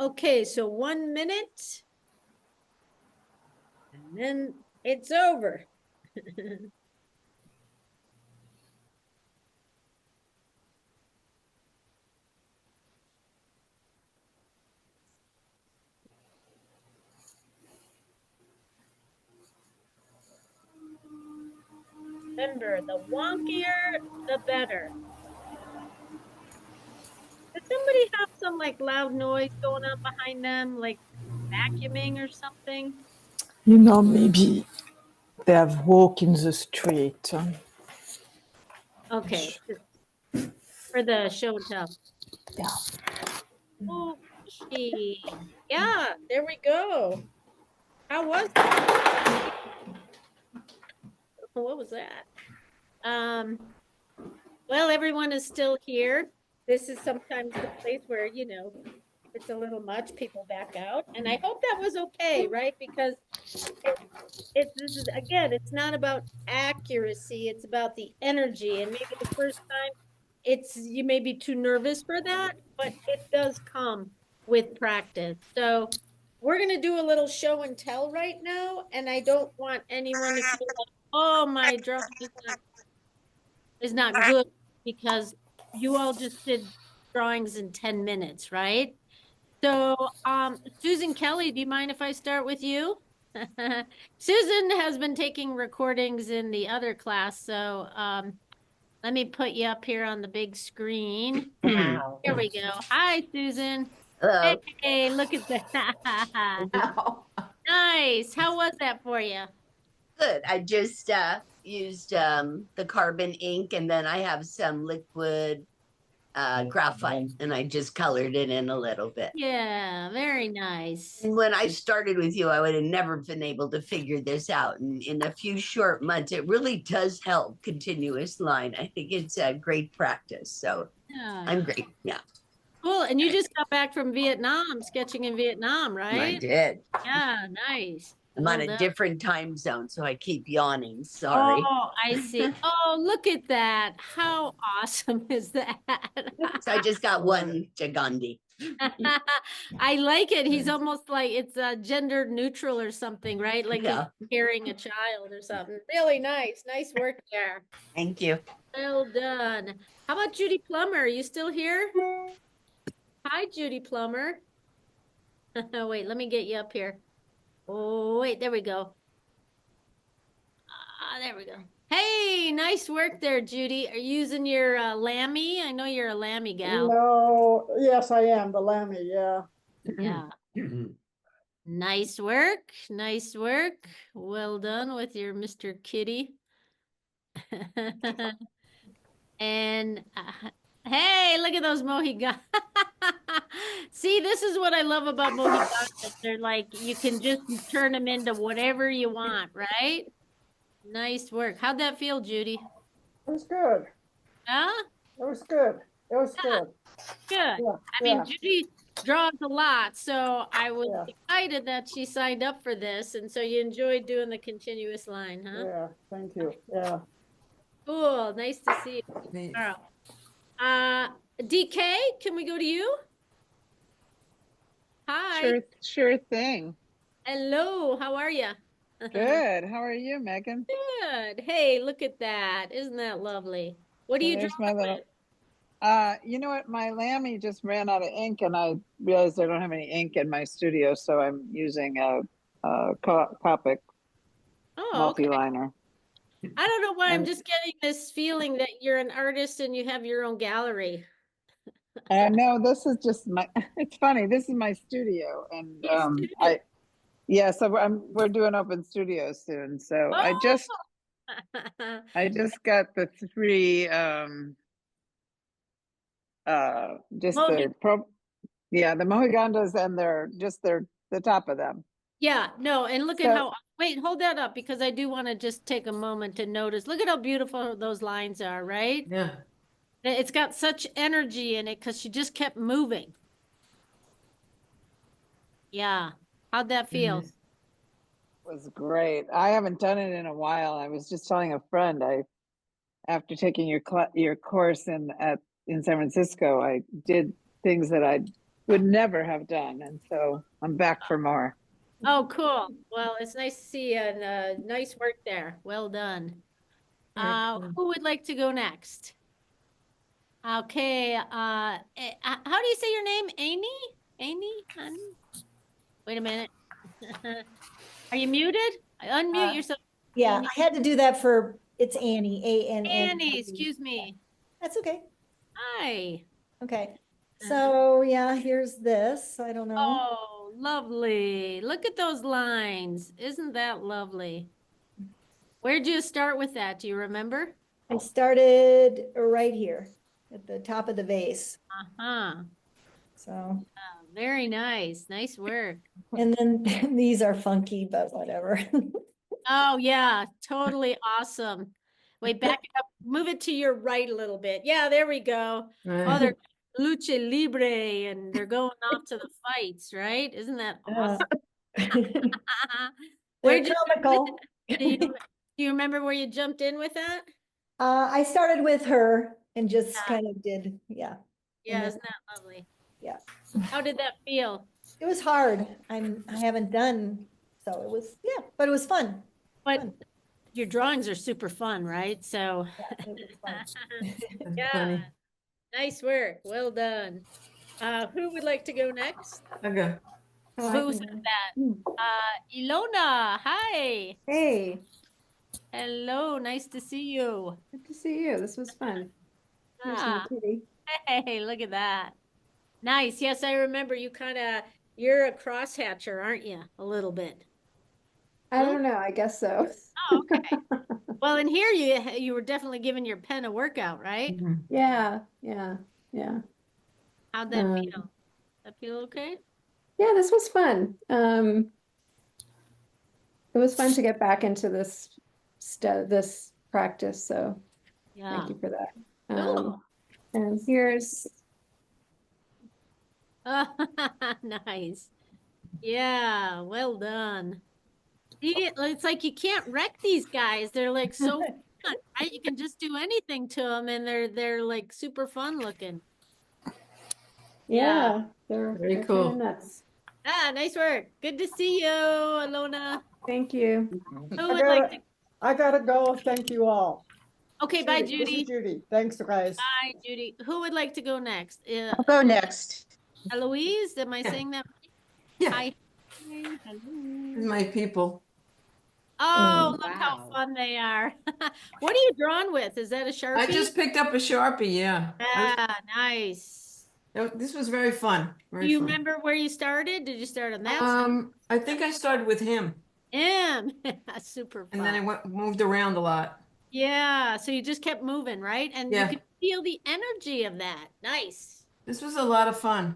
Okay, so 1 minute. And then it's over. Remember, the wonkier, the better. Does somebody have some like loud noise going on behind them, like vacuuming or something? Maybe they have walk in the street. Okay, just for the show and tell. Yeah. Okay, yeah, there we go. How was what was that? Well, everyone is still here. This is sometimes the place where, it's a little much, people back out. And I hope that was okay, right? Because this is, again, it's not about accuracy, it's about the energy. And maybe the first time you may be too nervous for that, but it does come with practice. So we're going to do a little show and tell right now. And I don't want anyone to feel like, oh, my drawing is not good, because you all just did drawings in 10 minutes, right? So, Susan Kelly, do you mind if I start with you? Susan has been taking recordings in the other class, so let me put you up here on the big screen. Wow. Here we go. Hi, Susan. Hello. Hey, look at that. No. Nice. How was that for you? Good. I just used the carbon ink, and then I have some liquid graphite, and I just colored it in a little bit. Yeah, very nice. And when I started with you, I would have never been able to figure this out. And in a few short months, it really does help continuous line. I think it's a great practice. So Yeah. I'm great. Yeah, Cool. And you just got back from Vietnam, sketching in Vietnam, I right? did. Yeah, nice. I'm on Well a done. different time zone, so I keep yawning. Sorry. Oh, I see. Oh, look at that. How awesome is that? So I just got one Jagandi. I like it. He's almost like it's gender neutral or something, right? Like Yeah. he's carrying a child or something. Really nice. Nice work there. Thank you. Well done. How about Judy Plummer? Are you still here? Hi, Judy Plummer. Wait, let me get you up here. Oh, wait, there we go. There we go. Hey, nice work there, Judy. Are you using your Lammy? I know you're a Lammy gal. No, yes, I am, the Lammy, yeah. Yeah. Nice work. Nice work. Well done with your Mr. Kitty. And hey, look at those Mohegans. See, this is what I love about Mohegans. They're like, you can just turn them into whatever you want, right? Nice work. How'd that feel, Judy? It was good. Huh? It was good. It was good. Good. Yeah, I mean, yeah. Judy draws a lot, so I was Yeah. excited that she signed up for this, and so you enjoyed doing the continuous line, huh? Yeah, thank you. Yeah. Cool. Nice to see you, Neat. Carl. DK, can we go to you? Hi. Sure thing. Hello. How are you? Good. How are you, Megan? Good. Hey, look at that. Isn't that lovely? What are you There's my drawing little. with? You know what? My Lammy just ran out of ink, and I realized I don't have any ink in my studio, so I'm using a Copic Oh, okay. multi-liner. I don't know why I'm And- just getting this feeling that you're an artist and you have your own gallery. No, this is just my. It's funny. This is my studio, and Your studio. So we're doing open studios soon. So I just got the three just Mohi- the Mohigandas, and they're the top of them. Yeah, no, and look at So- how, wait, hold that up, because I do want to just take a moment to notice. Look at how beautiful those lines are, right? Yeah. It's got such energy in it because she just kept moving. Yeah. How'd that feel? Was great. I haven't done it in a while. I was just telling a friend, after taking your course in San Francisco, I did things that I would never have done, and so I'm back for more. Oh, cool. Well, it's nice to see you, and nice work there. Well done. Who would like to go next? Okay. How do you say your name? Amy? Amy? Honey? Wait a minute. Are you muted? Unmute yourself. Yeah, Annie. I had to do that for, it's Annie, A-N-N. Annie, excuse me. That's okay. Hi. Okay. So yeah, here's this. I don't know. Oh, lovely. Look at those lines. Isn't that lovely? Where'd you start with that? Do you remember? I started right here at the top of the vase. Uh-huh. So, Very nice. Nice work. and then these are funky, but whatever. Oh, yeah. Totally awesome. Wait, back it up. Move it to your right a little bit. Yeah, there we go. Oh, they're lucha libre and they're going off to the fights, right? Isn't that awesome? They're Where'd you comical. do you remember where you jumped in with that? I started with her and just Yeah. kind of did, yeah. Yeah, then- isn't that lovely? Yeah. How did that feel? It was hard. I haven't done, so it was, yeah, but it was fun. But Fun. your drawings are super fun, right? So Yeah, it was fun. yeah, nice work. Well done. Who would like to go next? Okay. Who said that? Ilona, hi. Hey, Hello, nice to see you. good to see you. This was fun. Here's my Ah, kitty. hey, look at that. Nice. Yes, I remember you you're a crosshatcher, aren't you? A little bit. I don't know. I guess so. Oh, okay. Well, in here you were definitely giving your pen a workout, right? Yeah. How'd that Um, feel? That feel okay? Yeah, this was fun. It was fun to get back into this practice. So Yeah. thank you for that. Cool. And here's Nice. Yeah, well done. See, it's like you can't wreck these guys. They're like so fun, right? You can just do anything to them and they're like super fun looking. yeah, Very they're kind cool. of nuts. Ah, nice work. Good to see you, Alona. Thank you. Who would like to? I gotta go. Thank you all. Okay, bye, This is Judy. Judy. Thanks, guys. Bye, Judy. Who would like to go next? I'll go next. Eloise, am I saying that right? Yeah. Hi. Hello. These are my people. Oh, look how fun they are. What are you drawn with? Is that a Sharpie? I just picked up a Sharpie, yeah. Ah, nice. This was very fun. Do Very you fun. remember where you started? Did you start on that side? I think I started with him, Super fun. and then I moved around a lot. Yeah, so you just kept moving, right? And Yeah. you could feel the energy of that. Nice. This was a lot of fun.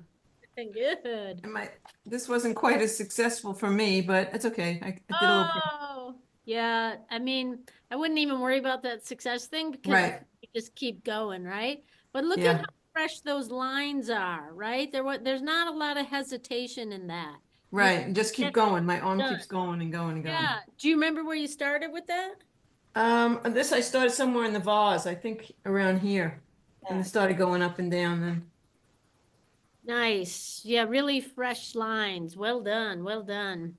Good. And this wasn't quite as successful for me, but it's okay. I did a little. Oh, yeah. I mean, I wouldn't even worry about that success thing because Right. you just keep going, right? But look Yeah. at how fresh those lines are, right? There's not a lot of hesitation in that. Right, and just keep Get going. My arm done. keeps going and going and going. Yeah. Do you remember where you started with that? This I started somewhere in the vase, I think around here, and it started going up and down then. Nice. Yeah, really fresh lines. Well done. Well done.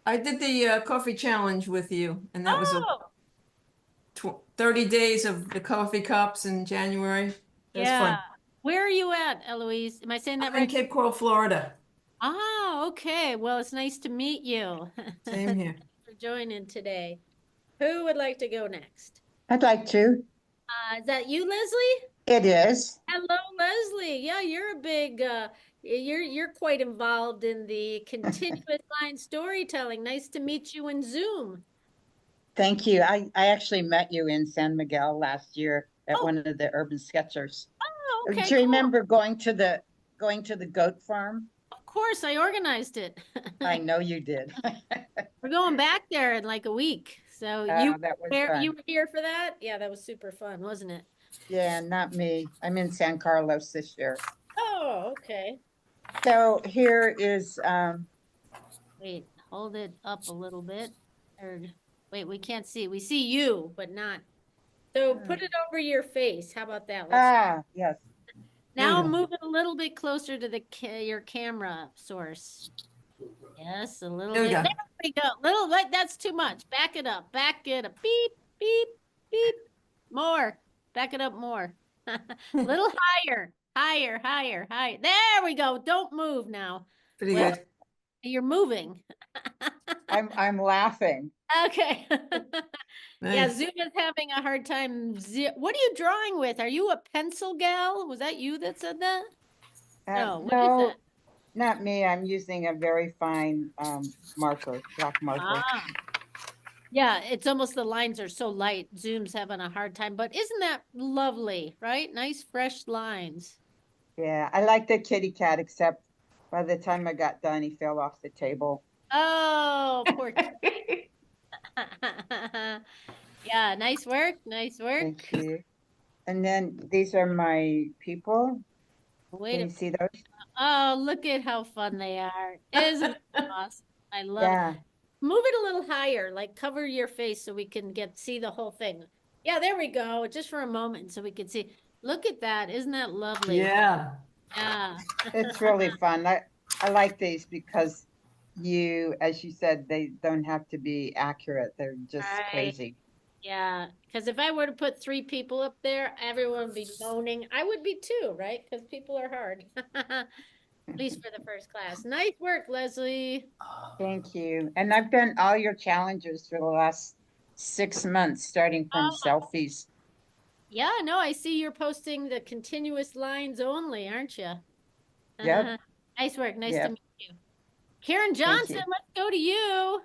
I did the coffee challenge with you, and that was Oh, 30 days of the coffee cups in January. It was yeah. fun. Where are you at, Eloise? Am I saying that I'm in right? Cape Coral, Florida. Oh, okay. Well, it's nice to meet you. Same here. For joining today. Who would like to go next? I'd like to. Is that you, Leslie? It is. Hello, Leslie. Yeah, you're a big you're quite involved in the continuous line storytelling. Nice to meet you in Zoom. Thank you. I actually met you in San Miguel last year at one of the urban sketchers. Oh, okay. Do you Cool. remember going to the goat farm? Of course, I organized it. I know you did. We're going back there in like a week. So Oh, that was fun. you were here for that? Yeah, that was super fun, wasn't it? Yeah, not me. I'm in San Carlos this year. Oh, okay. So here is Wait, hold it up a little bit. Or wait, we can't see. We see you, but not. So put it over your face. How about that? yes. Now move it a little bit closer to your camera source. Yes, a little There we bit. go. There we go. Little bit. That's too much. Back it up. Back it up. Beep, beep, beep. More. Back it up more. Little higher. Higher, higher, higher. There we go. Don't move now. Pretty Well, good. You're moving. I'm laughing. Okay. Yeah, Nice. Zoom is having a hard time. What are you drawing with? Are you a pencil gal? Was that you that said that? No, what is no, that? not me. I'm using a very fine marker, black marker. Ah. Yeah, it's almost the lines are so light. Zoom's having a hard time, but isn't that lovely, right? Nice fresh lines. Yeah, I like the kitty cat, except by the time I got done, he fell off the table. Oh, poor kid. Yeah, nice work, nice work. Thank you. And then these are my people. Wait Can a you see those? Oh, look at how fun they are. Isn't it awesome? I love it. Yeah. Move it a little higher, like cover your face so we can see the whole thing. Yeah, there we go. Just for a moment so we can see. Look at that. Isn't that lovely? Yeah. Yeah. It's really fun. I like these because as you said, they don't have to be accurate. They're just Right. crazy. Yeah. Because if I were to put 3 people up there, everyone would be moaning. I would be too, right? Because people are hard. At least for the first class. Nice work, Leslie. Thank you. And I've done all your challenges for the last 6 months, starting from Oh, selfies. yeah, no, I see you're posting the continuous lines only, aren't you? Yep. Nice work. Nice to Yep. meet you. Karen Thank Johnson, you. let's go to you.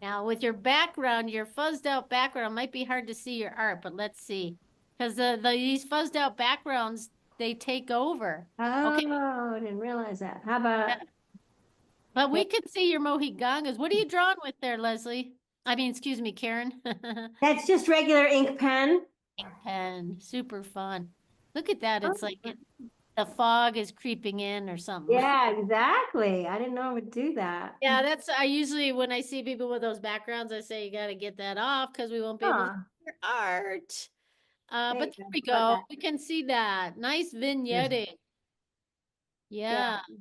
Now, with your background, your fuzzed out background, might be hard to see your art, but let's see. Because these fuzzed out backgrounds, they take over. Okay, Oh, I didn't realize that. How about, but we can see your mohigangas. What are you drawing with there, Leslie? I mean, excuse me, Karen. that's just regular ink pen. Ink pen, super fun. Look at that. It's Oh. like the fog is creeping in or something. Yeah, exactly. I didn't know it would do that. Yeah, I usually, when I see people with those backgrounds, I say, you got to get that off because we won't be able to Huh. see your art. But Thank there you. we Love go. that. We can see that. Nice vignetting. Yeah. Oh,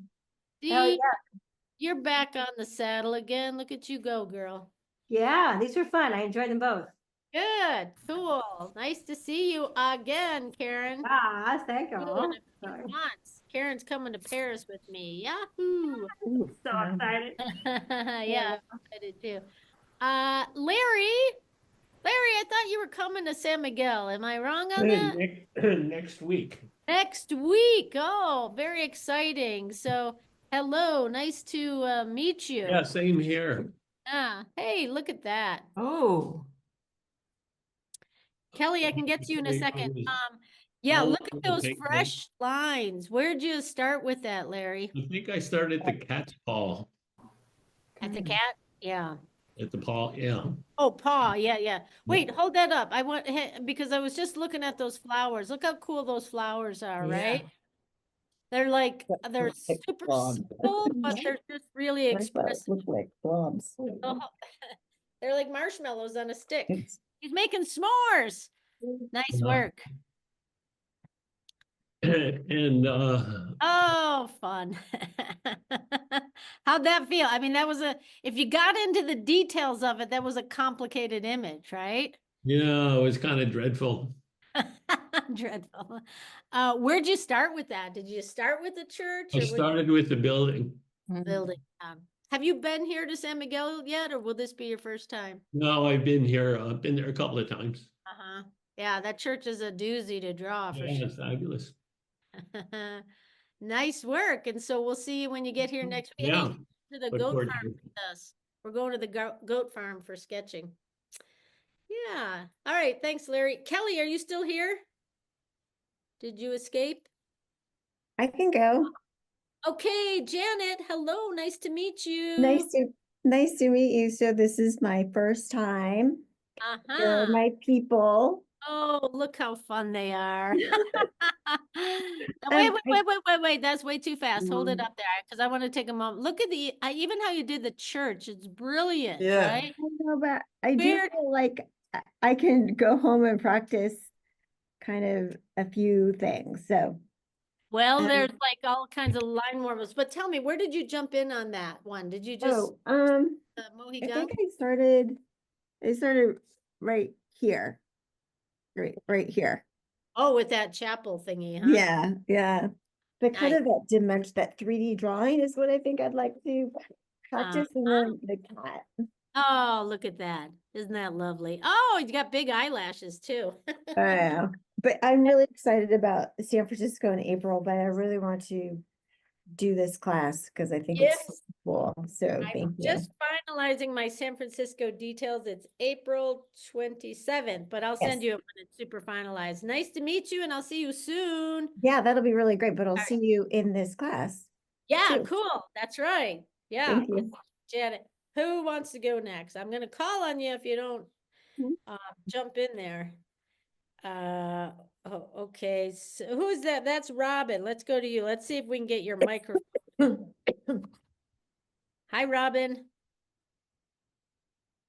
See, you're back on the saddle again. Look at you go, girl. yeah, these were fun. I enjoyed them both. Good. Cool. Nice to see you again, Karen. Ah, thank you. In a few months. Karen's coming to Paris with me. Yahoo. So excited. Yeah, I'm excited too. Larry, I thought you were coming to San Miguel. Am I wrong on that? Next week. Next week. Oh, very exciting. So, hello. Nice to meet you. Yeah, same here. Hey, look at that. Oh. Kelly, I can get to you in a I second. was Yeah, all look at over the those place. fresh lines. Where'd you start with that, Larry? I think I started the cat's paw. At the cat? Yeah. At the paw, yeah. Oh, paw. Yeah, yeah. Wait, hold that up. Because I was just looking at those flowers. Look how cool those flowers are, right? They're they're super simple, but they're just really expressive. Look like blobs. Oh, they're like marshmallows on a stick. He's making s'mores. Nice work. And Oh, fun. How'd that feel? I mean, if you got into the details of it, that was a complicated image, right? yeah, it was kind of dreadful. Dreadful. Where'd you start with that? Did you start with the church I or started with the building. building? Have you been here to San Miguel yet, or will this be your first time? No, I've been here. I've been there a couple of times. Yeah, that church is a doozy to draw for Yeah, sure. it's fabulous. Nice work. And so we'll see you when you get here next week. Yeah. To the Look goat forward to farm it. with us. We're going to the goat farm for sketching. Yeah. All right. Thanks, Larry. Kelly, are you still here? Did you escape? I can go. Okay, Janet. Hello. Nice to meet you. Nice to meet you. So this is my first time. Here are my people. Oh, look how fun they are. Wait. That's way too fast. Hold it up there because I want to take a moment. Look at even how you did the church. It's brilliant, right? I know, but I do feel like I can go home and practice kind of a few things. So, well, there's like all kinds of line warmers. But tell me, where did you jump in on that one? Did you just I Mohican? think I started right here. Right here. Oh, with that chapel thingy, huh? Yeah. But kind of that dimension, that 3D drawing is what I think I'd like to practice, and then the cat. Oh, look at that. Isn't that lovely? Oh, you got big eyelashes too. I know. But I'm really excited about San Francisco in April, but I really want to do this class because I think it's so cool. So thank you. Just finalizing my San Francisco details. It's April 27th, but I'll send you it when it's super finalized. Nice to meet you, and I'll see you soon. Yeah, that'll be really great, but I'll see you in this class. Yeah, too. cool. That's right. Yeah. Thank you. Janet. Who wants to go next? I'm gonna call on you if you don't jump in there. Oh, okay. So who's that? That's Robin. Let's go to you. Let's see if we can get your microphone. Hi, Robin.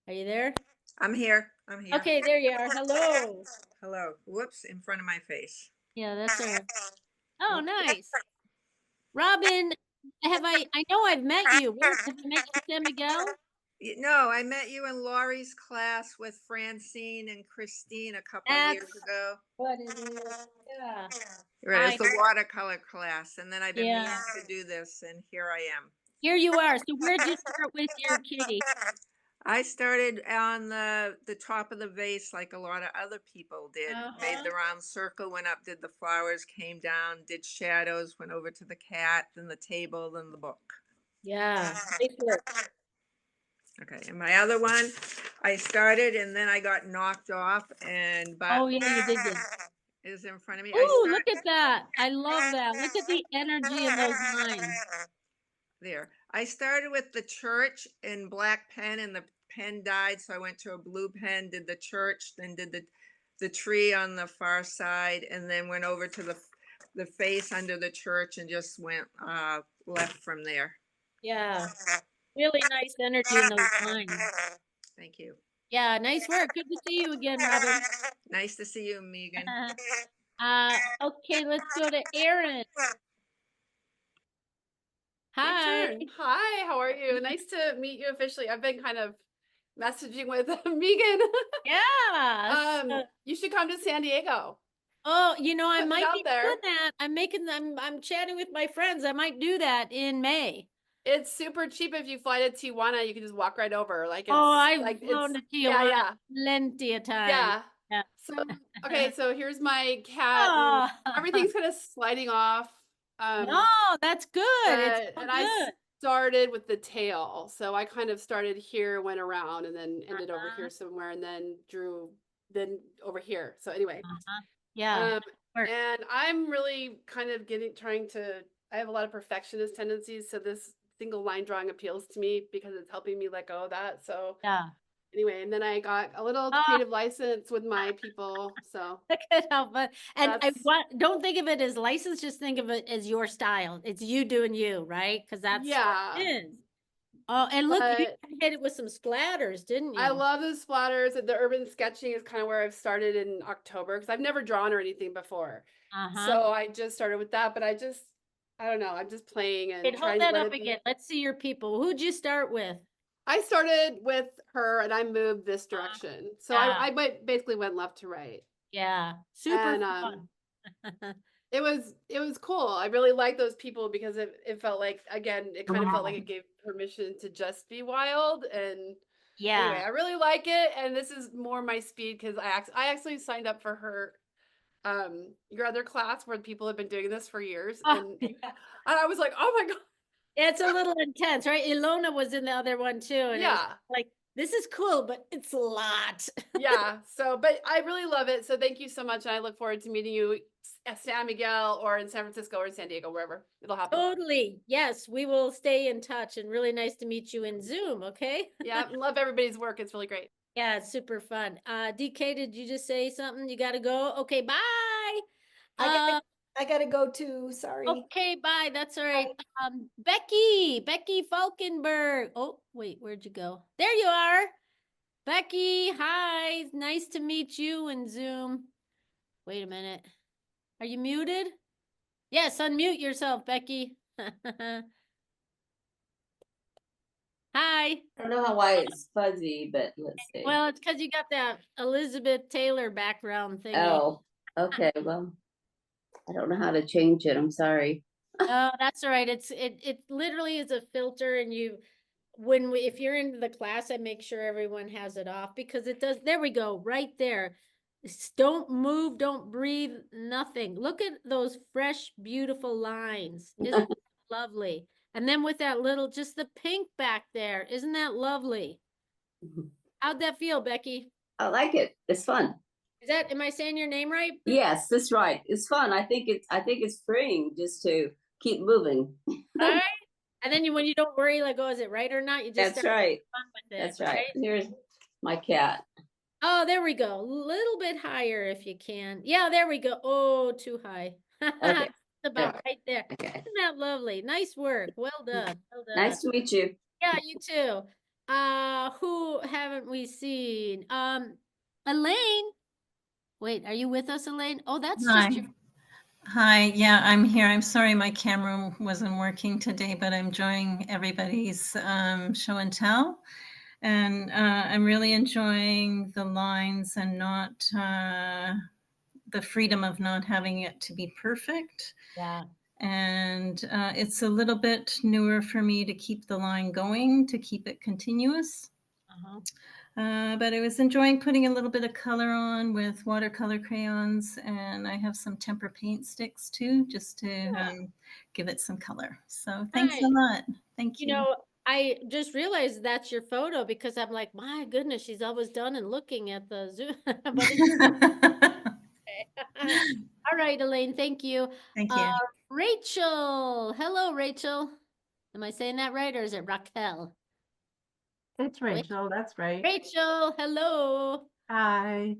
Are you there? I'm here. I'm here. Okay, there you are. Hello. Hello. Whoops, in front of my face. Yeah, that's all right. Oh, nice. Robin, I know I've met you. Where, have I met you in San Miguel? No, I met you in Laurie's class with Francine and Christine a couple of years That's ago. what it is. Yeah. Right, it's the watercolor class, and then I've been Yeah. meaning to do this, and here I am. Here you are. So where'd you start with your kitty? I started on the top of the vase like a lot of other people did. Made the round circle, went up, did the flowers, came down, did shadows, went over to the cat, then the table, then the book. Yeah. Nice work. Okay, and my other one, I started and then I got knocked off and Oh, yeah, you did good. is in front of me. Ooh, look at that. I love that. Look at the energy in those lines. There. I started with the church in black pen and the pen died, so I went to a blue pen, did the church, then did the tree on the far side, and then went over to the face under the church and just went left from there. Yeah. Really nice energy in those lines. Thank you. Yeah, nice work. Good to see you again, Robin. Nice to see you, Meagan. Okay, let's go to Erin. Hi. Hi, how are you? Nice to meet you officially. I've been kind of messaging with Meagan. Yeah. You should come to San Diego. Oh, you know, I Put it might out be there. doing that. I'm chatting with my friends. I might do that in May. It's super cheap if you fly to Tijuana. You can just walk right over. Like it's Oh, I've like flown to it's Tijuana yeah. plenty of times. Yeah. Yeah. So okay, so here's my cat. Oh. Everything's kind of sliding off. No, that's good. It's so and good. I started with the tail. So I kind of started here, went around, and then ended over here somewhere, and then then over here. So anyway. Yeah. And I'm really kind of I have a lot of perfectionist tendencies. So this single line drawing appeals to me because it's helping me let go of that. So yeah. Anyway, and then I got a little creative license with my people. So I could help it. And don't think of it as license, just think of it as your style. It's you doing you, right? Because that's what it is. Oh, and look, you hit it with some splatters, didn't you? I love the splatters. The urban sketching is kind of where I've started in October because I've never drawn or anything before. So I just started with that, but I don't know. I'm just playing and trying hold that to let up it be. again. Let's see your people. Who'd you start with? I started with her and I moved this direction. So I basically went left to right. Yeah. Super fun. It was cool. I really liked those people because it felt like, again, it kind of felt like it gave permission to just be wild. And anyway, I really like it. And this is more my speed because I actually signed up for her your other class where people have been doing this for years. And I was like, oh my God. It's a little intense, right? Ilona was in the other one too. And it was like, this is cool, but it's a lot. Yeah. So, but I really love it. So thank you so much. And I look forward to meeting you at San Miguel or in San Francisco or in San Diego, wherever it'll happen. Totally. Yes, we will stay in touch and really nice to meet you in Zoom. Okay. Yeah. Love everybody's work. It's really great. Yeah. It's super fun. DK, did you just say something? You got to go. Okay. Bye. I gotta go too. Sorry. Okay, bye. That's all right. Becky Falkenberg. Oh, wait, where'd you go? There you are. Becky, hi. Nice to meet you in Zoom. Wait a minute. Are you muted? Yes, unmute yourself, Becky. Hi. I don't know why it's fuzzy, but let's see. Well, it's because you got that Elizabeth Taylor background thing. Oh, okay. Well, I don't know how to change it. I'm sorry. Oh, that's all right. It literally is a filter, and if you're into the class, I make sure everyone has it off because it does. There we go, right there. Don't move, don't breathe, nothing. Look at those fresh, beautiful lines. Isn't that lovely? And then with that just the pink back there, isn't that lovely? How'd that feel, Becky? I like it. It's fun. Am I saying your name right? Yes, that's right. It's fun. I think it's freeing just to keep moving. All right. And then when you don't worry, like, oh, is it right or not? You just That's start right. fun with it, That's right. Here's my cat. Oh, there we go. Little bit higher if you can. Yeah, there we go. Oh, too high. Okay. About right there. Okay. Isn't that lovely? Nice work. Well done. Well done. Nice to meet you. Yeah, you too. Who haven't we seen? Elaine. Wait, are you with us, Elaine? Oh, that's Hi. just your Hi, yeah, I'm here. I'm sorry my camera wasn't working today, but I'm enjoying everybody's show and tell. And I'm really enjoying the lines and not the freedom of not having it to be perfect. Yeah. And it's a little bit newer for me to keep the line going, to keep it continuous. Uh-huh. But I was enjoying putting a little bit of color on with watercolor crayons, and I have some temper paint sticks too, just to give it some color. So thanks a Nice. lot. Thank You you. know, I just realized that's your photo because I'm like, my goodness, she's always done and looking at the Zoom. But it's all right, Elaine, thank you. Thank you. Rachel. Hello, Rachel. Am I saying that right or is it Raquel? It's Rachel, that's right. Rachel, hello. Hi.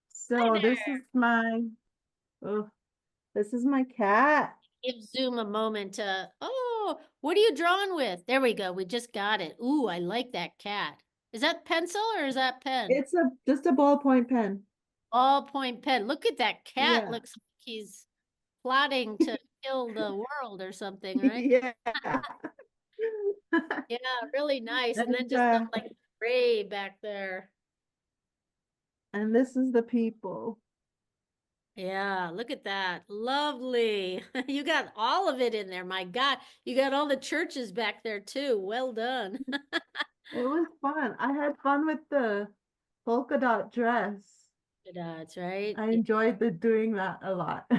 So this is my cat. Give Zoom a moment to, oh, what are you drawing with? There we go. We just got it. Ooh, I like that cat. Is that pencil or is that pen? It's just a ballpoint pen. Ballpoint pen. Look at that cat. Yeah. Looks like he's plotting to kill the world or something, right? Yeah. Yeah, really nice. And then And, just the like gray back there. and this is the people. Yeah, look at that. Lovely. You got all of it in there. My God, you got all the churches back there too. Well done. It was fun. I had fun with the polka dot dress. That's right. I enjoyed doing that a lot.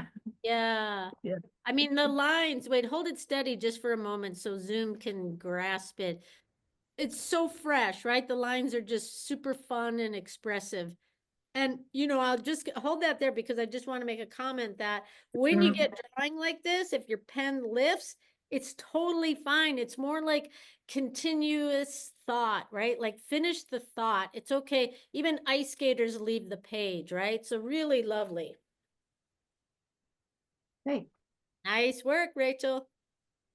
Yeah. Yeah. I mean, the lines, wait, hold it steady just for a moment so Zoom can grasp it. It's so fresh, right? The lines are just super fun and expressive. And, you know, I'll just hold that there because I just want to make a comment that when you get drawing like this, if your pen lifts, it's totally fine. It's more like continuous thought, right? Like finish the thought. It's okay. Even ice skaters leave the page, right? So really lovely. Thanks. Nice work, Rachel.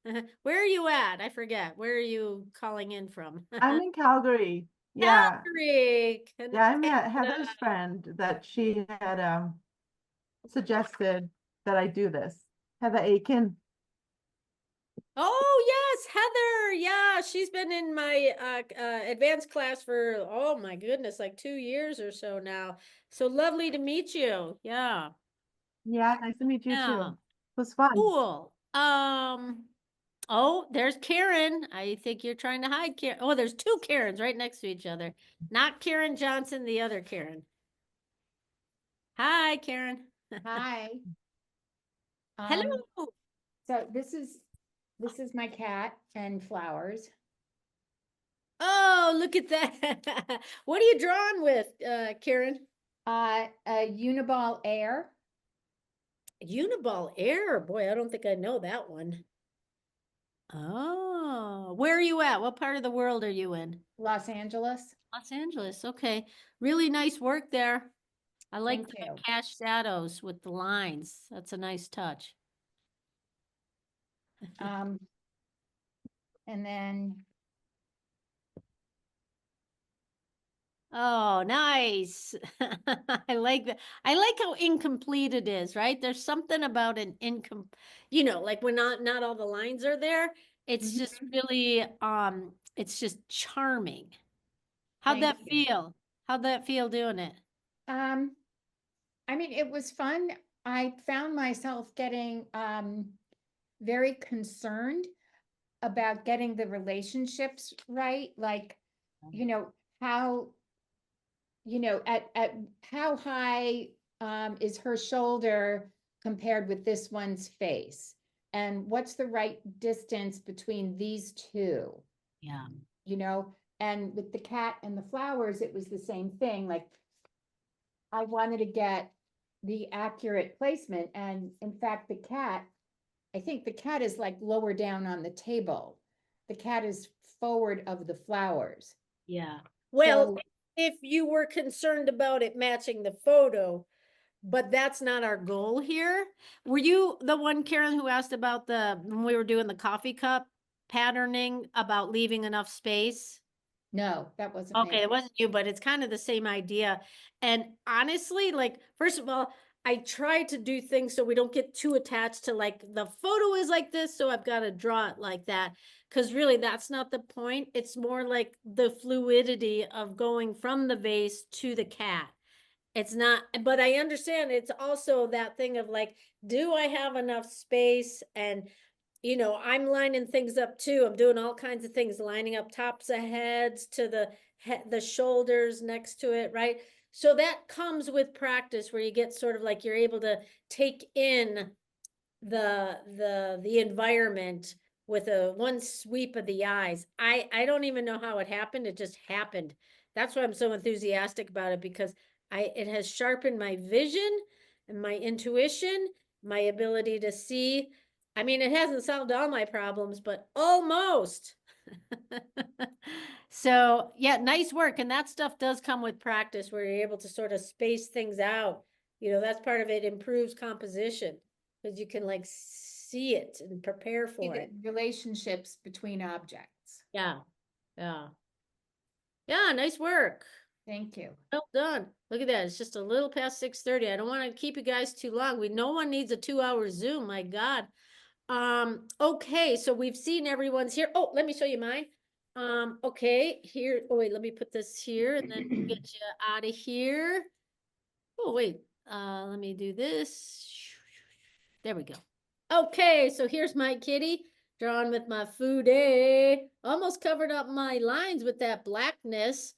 Where are you at? I forget. Where are you calling in from? I'm in Calgary. Yeah. Calgary. Yeah, I met Heather's friend that she had suggested that I do this. Heather Aiken. Oh yes, Heather. Yeah, she's been in my advanced class for, oh my goodness, like 2 years or so now. So lovely to meet you. Yeah. Yeah, nice to meet you Yeah. too. It was fun. Cool. Oh, there's Karen. I think you're trying to hide Karen. Oh, there's two Karens right next to each other. Not Karen Johnson, the other Karen. Hi, Karen. Hi. Hello. So this is my cat and flowers. Oh, look at that. What are you drawing with, Karen? A Uniball Air. Uniball Air. Boy, I don't think I know that one. Oh, where are you at? What part of the world are you in? Los Angeles. Los Angeles. Okay. Really nice work there. I like Thank the you. cast shadows with the lines. That's a nice touch. And then Oh, nice. I like that. I like how incomplete it is, right? There's something about an you know, like when not all the lines are there. It's just really it's just charming. How'd Thank that you. feel? How'd that feel doing it? I mean, it was fun. I found myself getting very concerned about getting the relationships right. Like, you know, how, you know, at how high is her shoulder compared with this one's face? And what's the right distance between these two? Yeah. You know, and with the cat and the flowers, it was the same thing. Like, I wanted to get the accurate placement. And in fact, the cat I think the cat is like lower down on the table. The cat is forward of the flowers. Yeah. Well, So- if you were concerned about it matching the photo, but that's not our goal here. Were you the one, Karen, who asked about when we were doing the coffee cup patterning about leaving enough space? No, that wasn't Okay, me. it wasn't you, but it's kind of the same idea. And honestly, like, first of all, I try to do things so we don't get too attached to like the photo is like this, so I've got to draw it like that. Because really, that's not the point. It's more like the fluidity of going from the vase to the cat. It's not, but I understand it's also that thing of like, do I have enough space? And I'm lining things up too. I'm doing all kinds of things, lining up tops of heads to the shoulders next to it, right? So that comes with practice where you get sort of like you're able to take in the environment with one sweep of the eyes. I don't even know how it happened. It just happened. That's why I'm so enthusiastic about it, because it has sharpened my vision and my intuition, my ability to see. I mean, it hasn't solved all my problems, but almost. So yeah, nice work. And that stuff does come with practice where you're able to sort of space things out. That's part of it, improves composition because you can like see it and prepare See for the it. relationships between objects. Yeah. Yeah. Yeah, nice work. Thank you. Well done. Look at that. It's just a little past 6:30. I don't want to keep you guys too long. No one needs a 2-hour Zoom. My God. Okay, so we've seen everyone's here. Oh, let me show you mine. Okay, here. Oh, wait, let me put this here and then we'll get you out of here. Oh, wait. Let me do this. There we go. Okay, so here's my kitty drawn with my foodie. Almost covered up my lines with that blackness.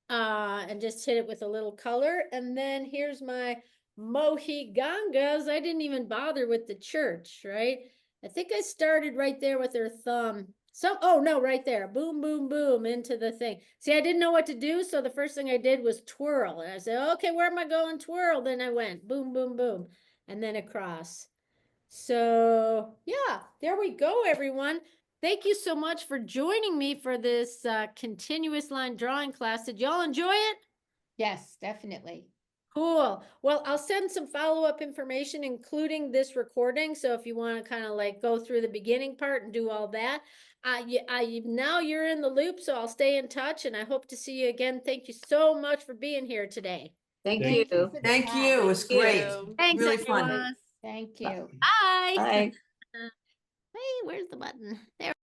And just hit it with a little color. And then here's my mohigangas. I didn't even bother with the church, right? I think I started right there with her thumb. Oh no, right there. Boom, boom, boom into the thing. See, I didn't know what to do. So the first thing I did was twirl. And I said, okay, where am I going? Twirl. Then I went boom, boom, boom. And then across. So yeah, there we go, everyone. Thank you so much for joining me for this continuous line drawing class. Did y'all enjoy it? Yes, definitely. Cool. Well, I'll send some follow-up information, including this recording. So if you want to kind of like go through the beginning part and do all that, now you're in the loop. So I'll stay in touch and I hope to see you again. Thank you so much for being here today. Thank Thank you. for the Thank class. you. It was great. Thanks, Really fun. everyone. Thank you. Bye. Bye. Hey, where's the button? There.